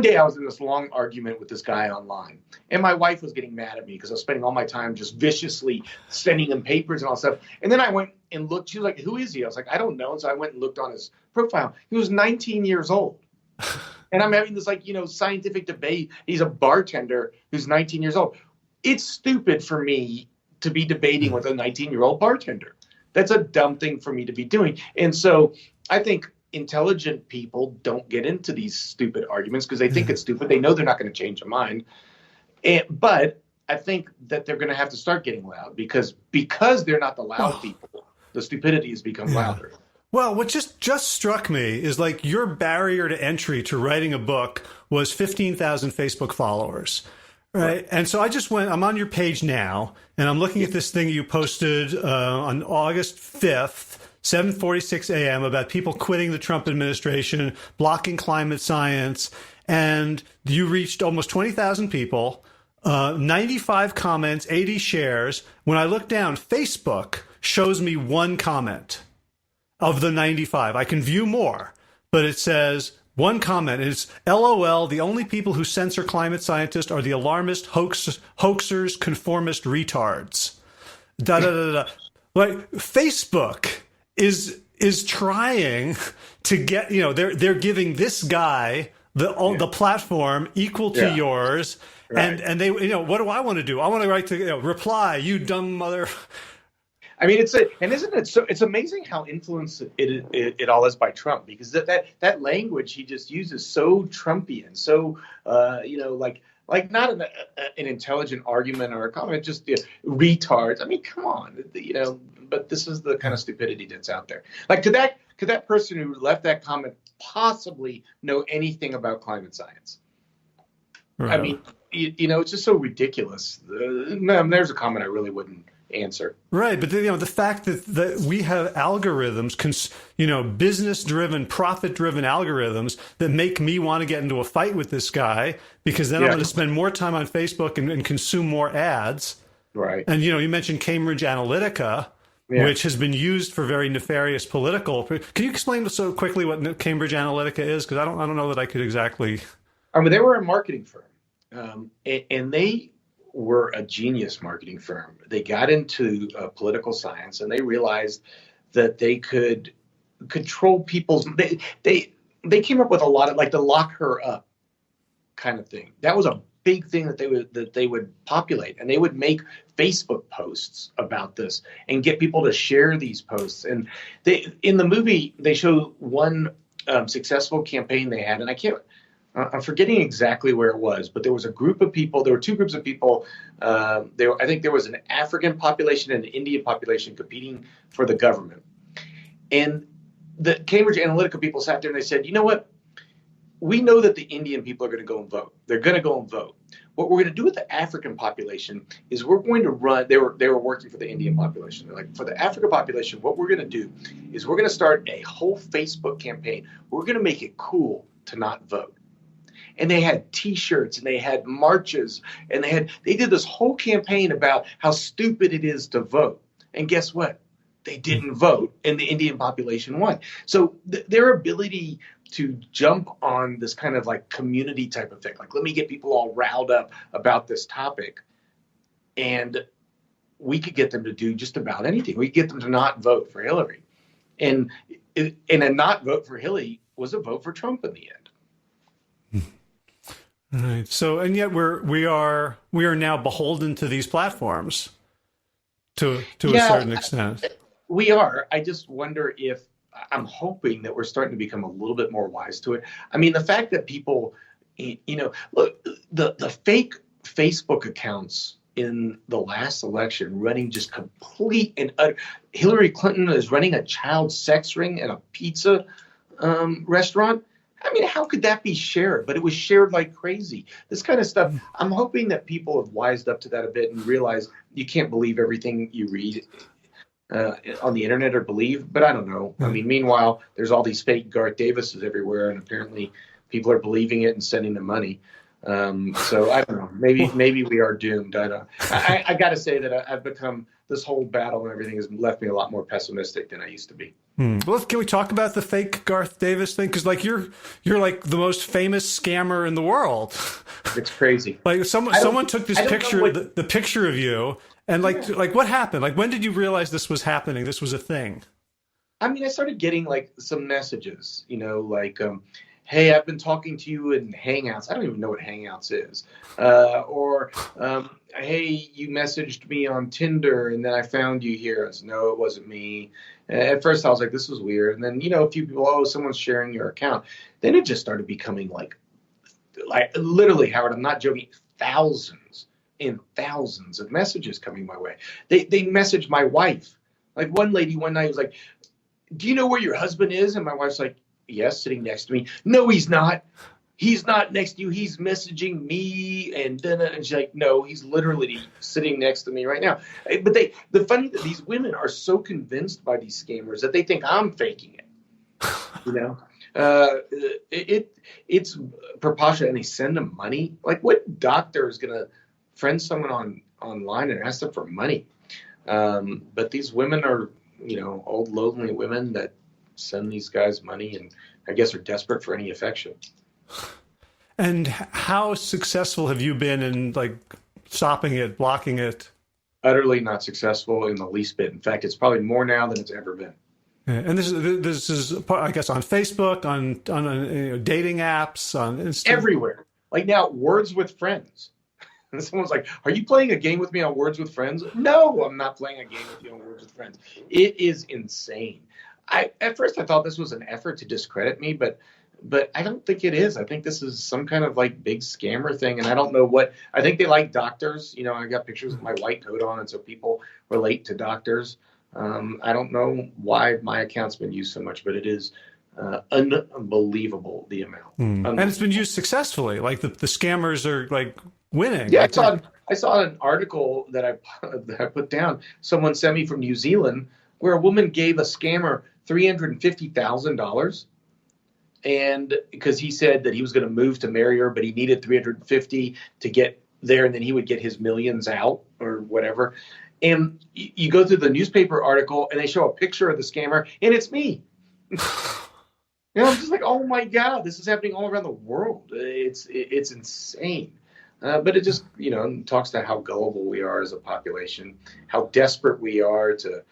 day I was in this long argument with this guy online, and my wife was getting mad at me because I was spending all my time just viciously sending him papers and all stuff. And then I went and looked. She was like, who is he? I was like, I don't know. And so I went and looked on his profile. He was 19 years old. And I'm having this scientific debate. He's a bartender who's 19 years old. It's stupid for me to be debating with a 19-year-old bartender. That's a dumb thing for me to be doing. And so I think intelligent people don't get into these stupid arguments because they think it's stupid. They know they're not going to change their mind. But I think that they're going to have to start getting loud because they're not the loud people. The stupidity has become louder. Well, what just struck me is like your barrier to entry to writing a book was 15,000 Facebook followers. Right. And so I'm on your page now, and I'm looking at this thing you posted on August 5th, 7:46 a.m. about people quitting the Trump administration, blocking climate science. And you reached almost 20,000 people, 95 comments, 80 shares. When I look down, Facebook shows me one comment of the 95. I can view more, but it says one comment is LOL, the only people who censor climate scientists are the alarmist, hoaxers, conformist retards. Da da da da. Like Facebook is trying to get, they're giving this guy the platform equal to yours. Right. And they, what do I want to do? I want to write to reply, you dumb mother. I mean, isn't it so? It's amazing how influenced it all is by Trump, because that language he just uses so Trumpian, so like not an intelligent argument or a comment, just retards. I mean, come on, But this is the kind of stupidity that's out there. Like, could that person who left that comment possibly know anything about climate science? Right. I mean, it's just so ridiculous. There's a comment I really wouldn't answer. Right, but the fact that we have algorithms, business-driven, profit-driven algorithms that make me want to get into a fight with this guy, because then I'm going to spend more time on Facebook and consume more ads. Right. And you mentioned Cambridge Analytica, which has been used for very nefarious political. Can you explain so quickly what Cambridge Analytica is? Because I don't know that I could exactly. I mean, they were a marketing firm, and they were a genius marketing firm. They got into political science, and they realized that they could control people's. They came up with a lot of, like, the lock her up kind of thing. That was a big thing that they would populate, and they would make Facebook posts about this and get people to share these posts. And in the movie they show one successful campaign they had, and I'm forgetting exactly where it was, but there was a group of people. There were two groups of people. I think there was an African population and an Indian population competing for the government. And the Cambridge Analytica people sat there and they said, you know what? We know that the Indian people are going to go and vote. They're going to go and vote. What we're going to do with the African population is we're going to run. They were working for the Indian population. They're like, for the African population, what we're going to do is we're going to start a whole Facebook campaign. We're going to make it cool to not vote. And they had T-shirts and they had marches and they did this whole campaign about how stupid it is to vote. And guess what? They didn't vote, and the Indian population won. So their ability to jump on this kind of like community type of thing, like, let me get people all riled up about this topic, and we could get them to do just about anything. We could get them to not vote for Hillary, and a not vote for Hillary was a vote for Trump in the end. Right. So, and yet we are now beholden to these platforms to a certain extent. We are. I just wonder if, I'm hoping that we're starting to become a little bit more wise to it. I mean, the fact that people, look, the fake Facebook accounts in the last election running just complete and utter. Hillary Clinton is running a child sex ring at a pizza restaurant. I mean, how could that be shared? But it was shared like crazy. This kind of stuff, I'm hoping that people have wised up to that a bit and realize you can't believe everything you read on the internet or believe. But I don't know. I mean, meanwhile, there's all these fake Garth Davises everywhere, and apparently people are believing it and sending them money. So I don't know. Maybe we are doomed. I got to say that I've become, this whole battle and everything has left me a lot more pessimistic than I used to be. Well, can we talk about the fake Garth Davis thing? Because like you're like the most famous scammer in the world. It's crazy. Like someone took this picture, the picture of you, and like what happened? Like, when did you realize this was happening? This was a thing. I mean, I started getting like some messages, like, hey, I've been talking to you in Hangouts. I don't even know what Hangouts is. Or, hey, you messaged me on Tinder and then I found you here. I said, no, it wasn't me. At first I was like, this was weird. And then, a few people, someone's sharing your account. Then it just started becoming like literally, Howard, I'm not joking, thousands and thousands of messages coming my way. They messaged my wife. Like, one lady one night was like, do you know where your husband is? And my wife's like, yes, sitting next to me. No, he's not. he's not next to you, he's messaging me, and then and she's like, no, he's literally sitting next to me right now. But the funny that these women are so convinced by these scammers that they think I'm faking it. You know, it's preposterous, and they send them money. Like, what doctor is gonna friend someone online and ask them for money? But these women are, old lonely women that send these guys money, and I guess are desperate for any affection. And how successful have you been in like stopping it, blocking it? Utterly not successful in the least bit. In fact, it's probably more now than it's ever been. And this is, I guess, on Facebook, on dating apps, on Instagram. Everywhere. Like now, Words with Friends. And someone's like, "Are you playing a game with me on Words with Friends?" No, I'm not playing a game with you on Words with Friends. It is insane. At first I thought this was an effort to discredit me, but I don't think it is. I think this is some kind of like big scammer thing, and I don't know what. I think they like doctors. I got pictures of my white coat on, and so people relate to doctors. I don't know why my account's been used so much, but it is unbelievable, the amount. And it's been used successfully. Like the scammers are like winning. Yeah, like I saw an article that I put down. Someone sent me from New Zealand where a woman gave a scammer $350,000, and because he said that he was going to move to marry her, but he needed 350 to get there, and then he would get his millions out or whatever. And you go through the newspaper article, and they show a picture of the scammer, and it's me. I'm just like, oh my God, this is happening all around the world. It's insane. But it just, talks to how gullible we are as a population, how desperate we are to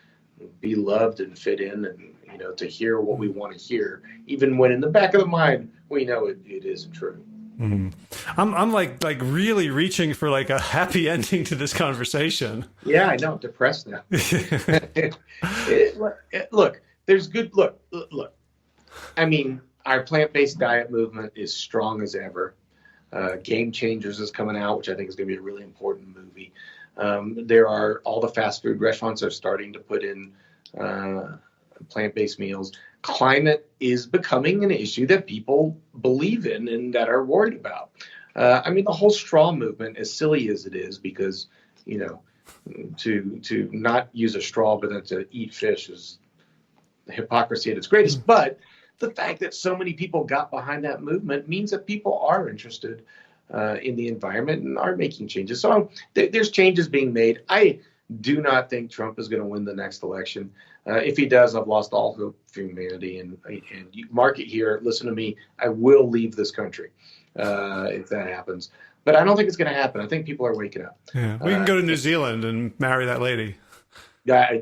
be loved and fit in, and, to hear what we want to hear, even when in the back of the mind, we know it isn't true. Mm-hmm. I'm like really reaching for like a happy ending to this conversation. Yeah, I know. I'm depressed now. Look, there's good. Look. I mean, our plant-based diet movement is strong as ever. Game Changers is coming out, which I think is going to be a really important movie. There are all the fast food restaurants are starting to put in plant-based meals. Climate is becoming an issue that people believe in and that are worried about. I mean, the whole straw movement, as silly as it is, because, to not use a straw but then to eat fish is hypocrisy at its greatest. But the fact that so many people got behind that movement means that people are interested in the environment and are making changes. So there's changes being made. I do not think Trump is going to win the next election. If he does, I've lost all hope for humanity. And you mark it here. Listen to me. I will leave this country if that happens. But I don't think it's going to happen. I think people are waking up. Yeah. We can go to New Zealand and marry that lady. Yeah,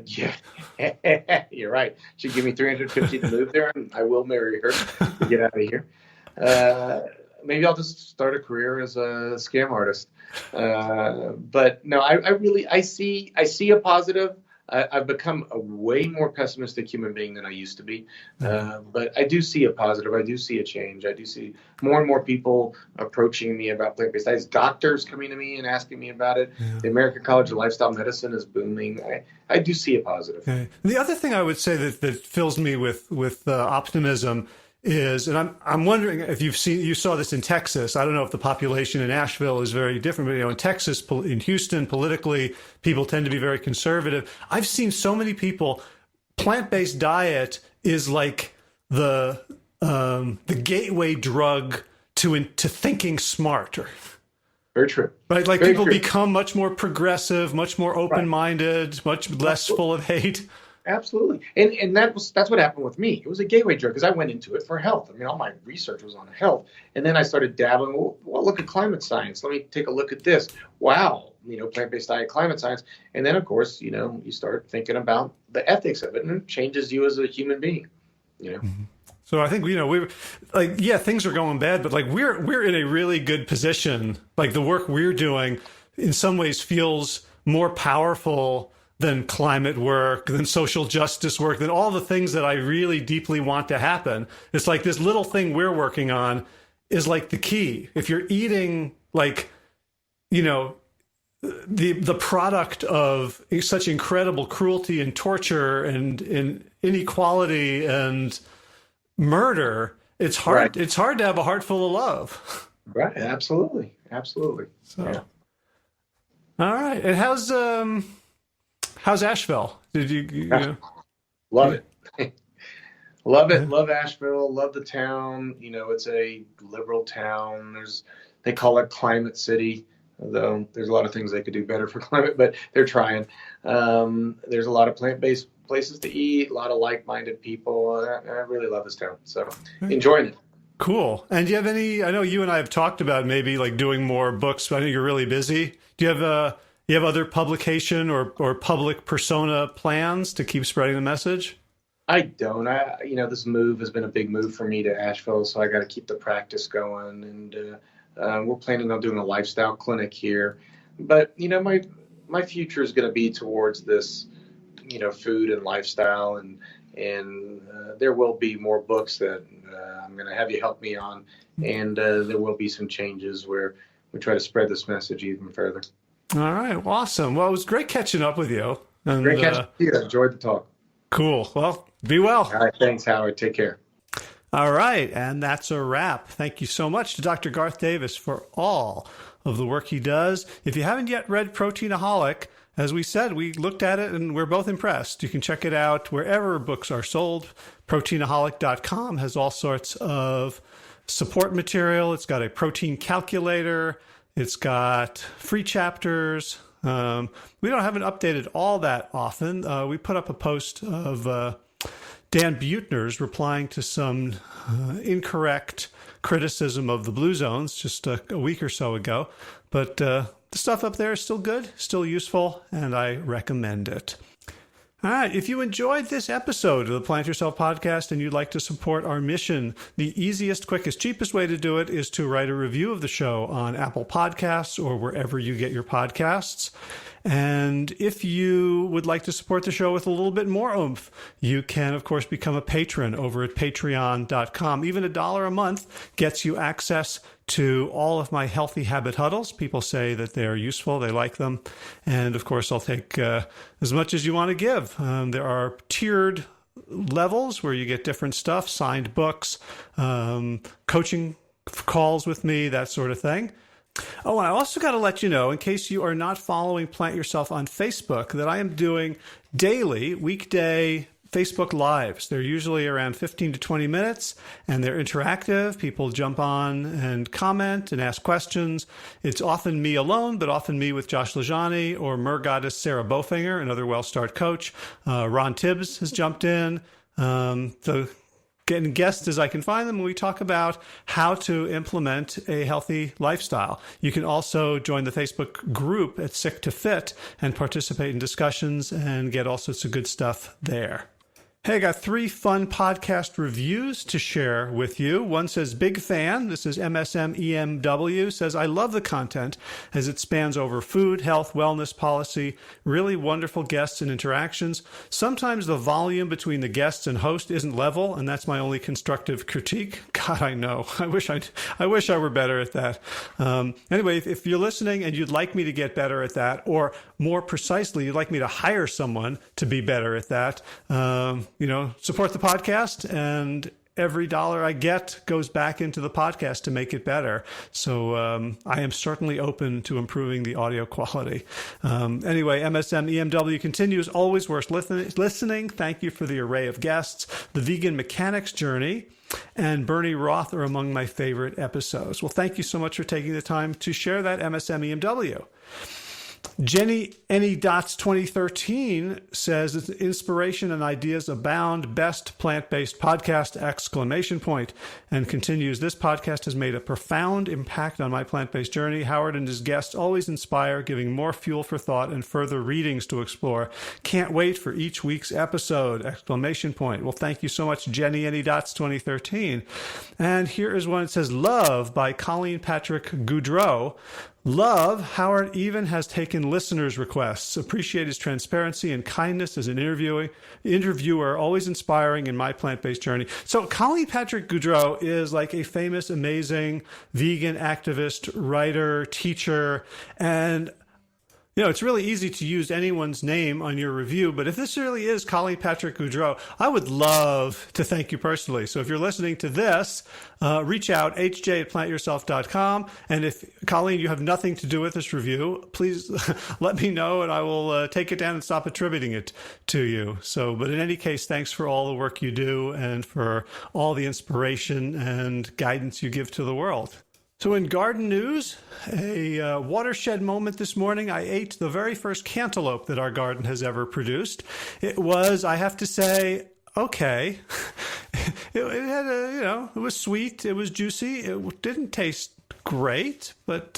you're right. She'd give me $350 to move there, and I will marry her to get out of here. Maybe I'll just start a career as a scam artist. But no, I see a positive. I've become a way more pessimistic human being than I used to be. But I do see a positive. I do see a change. I do see more and more people approaching me about plant-based diets. Doctors coming to me and asking me about it. Yeah. The American College of Lifestyle Medicine is booming. I do see a positive. Okay. The other thing I would say that fills me with optimism is, and I'm wondering if you saw this in Texas. I don't know if the population in Asheville is very different, but in Texas, in Houston, politically, people tend to be very conservative. I've seen so many people. Plant-based diet is like the gateway drug to thinking smarter. Very true. Right, like Very people true. become much more progressive, much more open-minded, right. Much less full of hate. Absolutely. And that's what happened with me. It was a gateway drug because I went into it for health. I mean, all my research was on health. And then I started dabbling, well, look at climate science. Let me take a look at this. Wow. Plant-based diet, climate science. And then, of course, you start thinking about the ethics of it, and it changes you as a human being, Mm-hmm. So I think, we're like, yeah, things are going bad, but like we're in a really good position. Like the work we're doing in some ways feels more powerful than climate work, than social justice work, than all the things that I really deeply want to happen. It's like this little thing we're working on is like the key. If you're eating like, the product of such incredible cruelty and torture and inequality and murder, it's Right. hard. It's hard to have a heart full of love. Right. Absolutely. Absolutely. So, Yeah. all right. And how's Asheville? Did you know? Love Yeah. it. Love Yeah. it. Love Asheville. Love the town. It's a liberal town. They call it Climate City, although there's a lot of things they could do better for climate, but they're trying. There's a lot of plant-based places to eat, a lot of like-minded people. I really love this town. So enjoying it. Cool. And do you have any? I know you and I have talked about maybe like doing more books, but I know you're really busy. Do you have other publication or public persona plans to keep spreading the message? I don't. This move has been a big move for me to Asheville, so I got to keep the practice going. And we're planning on doing a lifestyle clinic here. But my future is going to be towards this, food and lifestyle, and there will be more books that I'm going to have you help me on, and there will be some changes where we try to spread this message even further. All right. Well, awesome. Well, it was great catching up with you. And, Great catching up with you. Enjoyed the talk. Cool. Well, be well. All right. Thanks, Howard. Take care. All right. And that's a wrap. Thank you so much to Dr. Garth Davis for all of the work he does. If you haven't yet read Proteinaholic, as we said, we looked at it and we're both impressed. You can check it out wherever books are sold. Proteinaholic.com has all sorts of support material. It's got a protein calculator. It's got free chapters. We haven't updated all that often. We put up a post of Dan Buettner's replying to some incorrect criticism of the Blue Zones just a week or so ago. But the stuff up there is still good, still useful, and I recommend it. All right. If you enjoyed this episode of the Plant Yourself podcast and you'd like to support our mission, the easiest, quickest, cheapest way to do it is to write a review of the show on Apple Podcasts or wherever you get your podcasts. And if you would like to support the show with a little bit more oomph, you can, of course, become a patron over at patreon.com. Even $1 a month gets you access to all of my healthy habit huddles. People say that they're useful. They like them. And of course, I'll take as much as you want to give. There are tiered levels where you get different stuff, signed books, coaching calls with me, that sort of thing. Oh, and I also got to let you know, in case you are not following Plant Yourself on Facebook, that I am doing daily, weekday Facebook Lives. They're usually around 15 to 20 minutes, and they're interactive. People jump on and comment and ask questions. It's often me alone, but often me with Josh Lajani or Mergoddess Sarah Bofinger, another well-start coach. Ron Tibbs has jumped in. So getting guests as I can find them, and we talk about how to implement a healthy lifestyle. You can also join the Facebook group at Sick to Fit and participate in discussions and get all sorts of good stuff there. Hey, I got 3 fun podcast reviews to share with you. One says, big fan. This is MSMEMW, says, I love the content as it spans over food, health, wellness, policy, really wonderful guests and interactions. Sometimes the volume between the guests and host isn't level, and that's my only constructive critique. God, I know. I wish I were better at that. Anyway, if you're listening and you'd like me to get better at that, or more precisely, you'd like me to hire someone to be better at that, support the podcast, and every dollar I get goes back into the podcast to make it better. So I am certainly open to improving the audio quality. Anyway, MSMEMW continues, always worth listening. Thank you for the array of guests. The Vegan Mechanics Journey and Bernie Roth are among my favorite episodes. Well, thank you so much for taking the time to share that, MSMEMW. Jenny Any Dots 2013 says, inspiration and ideas abound, best plant-based podcast, exclamation point, and continues, this podcast has made a profound impact on my plant-based journey. Howard and his guests always inspire, giving more fuel for thought and further readings to explore. Can't wait for each week's episode, exclamation point. Well, thank you so much, Jenny Any Dots 2013. And here is one that says, Love by Colleen Patrick Goudreau. Love, Howard even has taken listeners' requests. Appreciate his transparency and kindness as an interviewer, always inspiring in my plant-based journey. So Colleen Patrick Goudreau is like a famous, amazing vegan activist, writer, teacher, and It's really easy to use anyone's name on your review, but if this really is Colleen Patrick Goudreau, I would love to thank you personally. So if you're listening to this, reach out, hj@plantyourself.com. And if, Colleen, you have nothing to do with this review, please let me know and I will take it down and stop attributing it to you. But in any case, thanks for all the work you do and for all the inspiration and guidance you give to the world. So in garden news, a watershed moment this morning, I ate the very first cantaloupe that our garden has ever produced. It was, I have to say, okay. It had it was sweet, it was juicy, it didn't taste great, but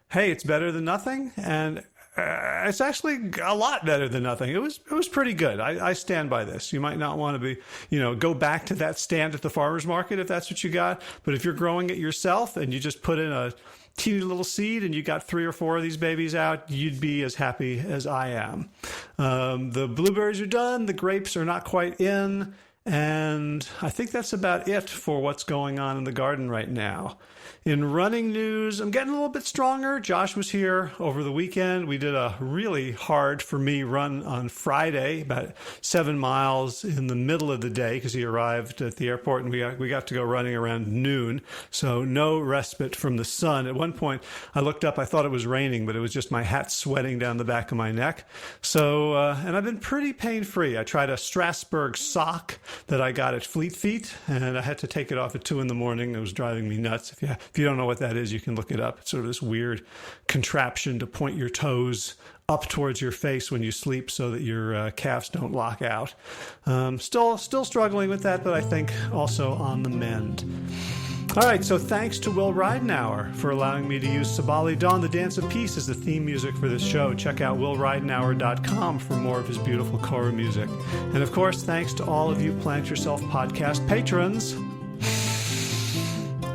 hey, it's better than nothing, and it's actually a lot better than nothing. It was pretty good. I stand by this. You might not want to go back to that stand at the farmer's market if that's what you got. But if you're growing it yourself and you just put in a teeny little seed and you got 3 or 4 of these babies out, you'd be as happy as I am. The blueberries are done. The grapes are not quite in. And I think that's about it for what's going on in the garden right now. In running news, I'm getting a little bit stronger. Josh was here over the weekend. We did a really hard for me run on Friday, about 7 miles in the middle of the day because he arrived at the airport and we got to go running around noon. So no respite from the sun. At one point, I looked up, I thought it was raining, but it was just my hat sweating down the back of my neck. So, and I've been pretty pain-free. I tried a Strasbourg sock that I got at Fleet Feet, and I had to take it off at 2 in the morning. It was driving me nuts. If you don't know what that is, you can look it up. It's sort of this weird contraption to point your toes up towards your face when you sleep so that your calves don't lock out. Still struggling with that, but I think also on the mend. All right, so thanks to Will Ridenauer for allowing me to use Sabali Dawn, the Dance of Peace, as the theme music for this show. Check out willridenauer.com for more of his beautiful choral music. And of course, thanks to all of you Plant Yourself podcast patrons.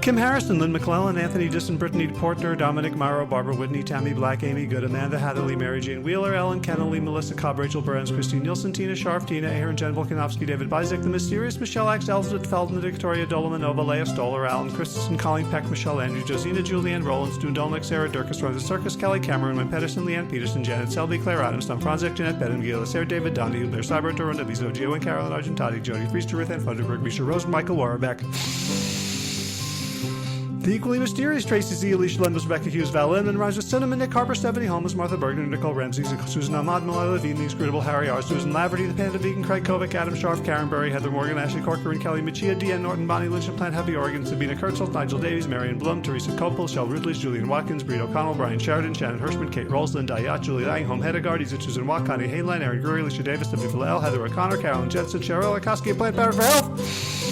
Kim Harrison, Lynn McClellan, Anthony Disson, Brittany Portner, Dominic Morrow, Barbara Whitney, Tammy Black, Amy Good, Amanda Hatherley, Mary Jane Wheeler, Ellen Kennelly, Melissa Cobb, Rachel Burns, Christine Nielsen, Tina Scharf, Tina Aaron, Jen Volkanovsky, David Bizek, The Mysterious, Michelle X, Elizabeth Feldman, Victoria Dolomanova, Leah Stoller, Alan Christensen, Colleen Peck, Michelle Andrews, Josina, Julianne Rollins, Stu Dolnick, Sarah Durkis, Rosa Circus, Kelly Cameron, Wynn Pedersen, Leanne Peterson, Janet Selby, Claire Adams, Tom Franzik, Jeanette Bedden, Gila, Sarah David Donahue, Blair Cyber, Dorinda Bizo, Gio and Carolyn Argentati, Jody Friester, Ruth Ann Funderburg, Misha Rose, Michael Warbeck. The equally mysterious Tracy Z, Alicia Lendus, Rebecca Hughes, Val Lynn, Raja Cinnamon, Nick Harper, Stephanie Holmes, Martha Bergner, Nicole Ramsey, Susan Ahmad, Malala Levine, The Inscrutable Harry R., Susan Laverty, The Panda Vegan, Craig Kovic, Adam Scharf, Karen Berry, Heather Morgan, Ashley Corcoran, Kelly Machia, Deanne Norton, Bonnie Lynch of Plant Happy Oregon, Sabina Kurtzels, Nigel Davies, Marion Blum, Teresa Copel, Shel Rutledge, Julian Watkins, Breed O'Connell, Brian Sheridan, Shannon Hirschman, Kate Rolsland, Dayat, Julie Lang, Home Hedegaard, Isa Susan Watt, Connie Hainline, Aaron Grury, Alicia Davis, W. Philel, Heather O'Connor, Carolyn Jensen, Cheryl Akoski, Plant Power for Health.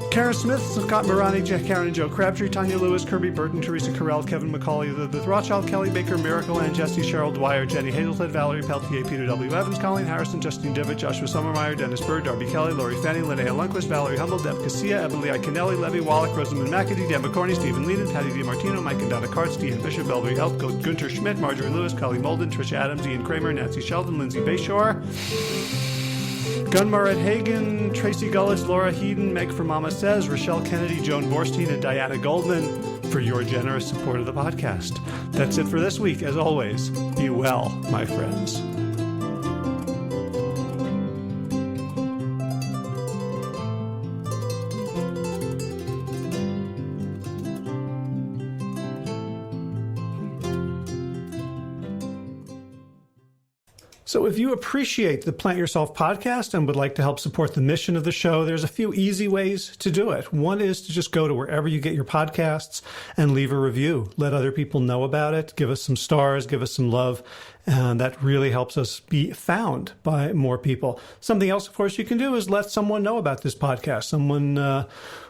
Karen Smith, Scott Morani, Karen and Joe Crabtree, Tanya Lewis, Kirby Burton, Teresa Carell, Kevin McCauley, the Rothschild, Kelly Baker, Miracle Ann, Jesse, Cheryl Dwyer, Jenny Hazelhead, Valerie Peltier, Peter W. Evans, Colleen Harrison, Justine Devitt, Joshua Sommermeyer, Dennis Bird, Darby Kelly, Lori Fanny, Linnea Lundquist, Valerie Humble, Deb Casilla, Emily Iconelli, Levy Wallach, Rosamund McAdee, Dan McCorney, Stephen Leland, Patty DiMartino, Mike and Donna Carts, Dean Bishop, Belbury Elk, Gunter Schmidt, Marjorie Lewis, Kelly Molden, Tricia Adams, Ian Kramer, Nancy Sheldon, Lindsay Bayshore, Gunmar Ed Hagen, Tracy Gullich, Laura Heeden, Meg for Mama Says, Rochelle Kennedy, Joan Borstein, and Diana Goldman for your generous support of the podcast. That's it for this week. As always, be well, my friends. So if you appreciate the Plant Yourself podcast and would like to help support the mission of the show, there's a few easy ways to do it. One is to just go to wherever you get your podcasts and leave a review. Let other people know about it. Give us some stars. Give us some love. And that really helps us be found by more people. Something else, of course, you can do is let someone know about this podcast. Someone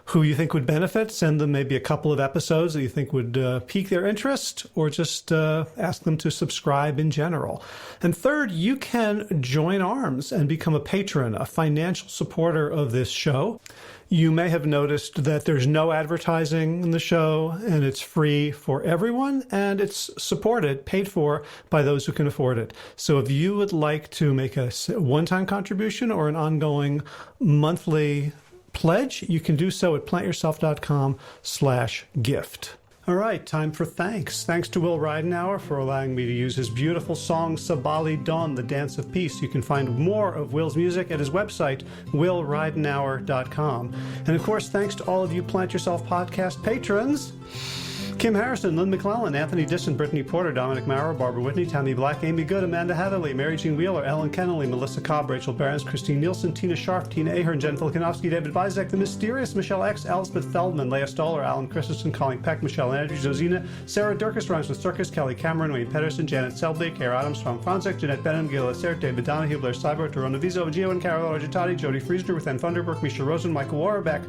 who you think would benefit. Send them maybe a couple of episodes that you think would pique their interest, or just ask them to subscribe in general. And third, you can join arms and become a patron, a financial supporter of this show. You may have noticed that there's no advertising in the show, and it's free for everyone, and it's supported, paid for by those who can afford it. So if you would like to make a one-time contribution or an ongoing monthly pledge, you can do so at plantyourself.com/gift. All right, time for thanks. Thanks to Will Ridenauer for allowing me to use his beautiful song Sabali Dawn, the Dance of Peace. You can find more of Will's music at his website, willridenauer.com. And of course, thanks to all of you Plant Yourself podcast patrons. Kim Harrison, Lynn McClellan, Anthony Disson, Brittany Porter, Dominic Maurer, Barbara Whitney, Tammy Black, Amy Good, Amanda Hatherley, Mary Jean Wheeler, Ellen Kennelly, Melissa Cobb, Rachel Behrens, Christine Nielsen, Tina Sharp, Tina Ahern, Jen Filikanovsky, David Bizek, The Mysterious, Michelle X, Elspeth Feldman, Leah Stoller, Alan Christensen, Colleen Peck, Michelle Andrews, Zosina, Sarah Durkis, Rhymes with Circus, Kelly Cameron, Wayne Pedersen, Janet Selby, Kara Adams, Tom Franzek, Jeanette Benham, Gil Assert, David Donahue, Blair Cyber, Torona Vizo, Gio and Carol Argentati, Jody Friesner, with Ann Funderburk, Misha Rosen, Michael Warbeck,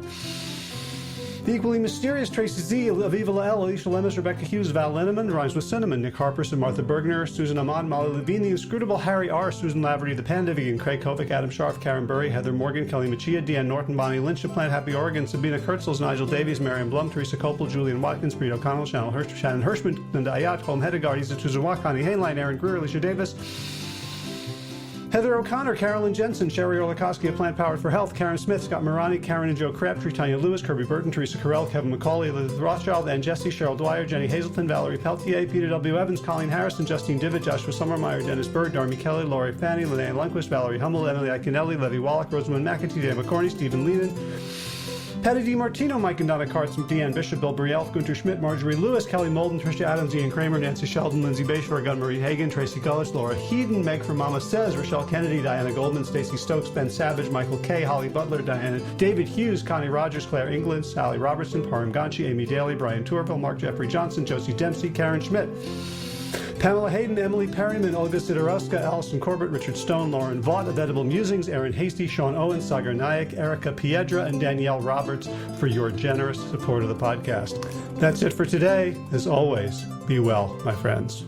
the equally mysterious Tracy Z, Aviva Lael, Alicia Lemus, Rebecca Hughes, Val Linneman, Rhymes with Cinnamon, Nick Harperson, Martha Bergner, Susan Amon, Molly Levine, The Inscrutable Harry R., Susan Laverty, The Panda Vegan, Craig Kovic, Adam Scharf, Karen Burry, Heather Morgan, Kelly Machia, Deanne Norton, Bonnie Lynch, Plant Happy Oregon, Sabina Kurtzels, Nigel Davies, Marion Blum, Teresa Copel, Julian Watkins, Breed O'Connell, Shannon Hirschman, Linda Ayat, Colm Hedegaard, Isa Tuzawa, Connie Hainline, Aaron Greer, Alicia Davis, Heather O'Connor, Carolyn Jensen, Sherry Orlikowski of Plant Powered for Health, Karen Smith, Scott Morani, Karen and Joe Crabtree, Tanya Lewis, Kirby Burton, Teresa Carell, Kevin McCauley, Elizabeth Rothschild, Ann Jesse, Cheryl Dwyer, Jenny Hazelton, Valerie Peltier, Peter W. Evans, Colleen Harrison, Justine Divitt, Joshua Summermeyer, Dennis Bird, Darmy Kelly, Laurie Fanny, Linnea Lundquist, Valerie Hummel, Emily Iaconelli, Levy Wallach, Rosamund McAtee, Dan McCorney, Stephen Lehman, Patty DiMartino, Mike and Donna Kartz, Deanne Bishop, Bill Brielf, Gunter Schmidt, Marjorie Lewis, Kelly Molden, Tricia Adams, Ian Kramer, Nancy Sheldon, Lindsay Bayshore, Gunn-Marie Hagan, Tracy Gullich, Laura Heaton, Meg from Mama Says, Rochelle Kennedy, Diana Goldman, Stacey Stokes, Ben Savage, Michael Kay, Holly Butler, Diana, David Hughes, Connie Rogers, Claire England, Sally Robertson, Param Ganchi, Amy Daly, Brian Tourville, Mark Jeffrey Johnson, Josie Dempsey, Karen Schmidt, Pamela Hayden, Emily Perryman, Olga Sidorowska, Allison Corbett, Richard Stone, Lauren Vaught of Edible Musings, Aaron Hasty, Sean Owen, Sagar Nayak, Erica Piedra, and Danielle Roberts for your generous support of the podcast. That's it for today. As always, be well, my friends.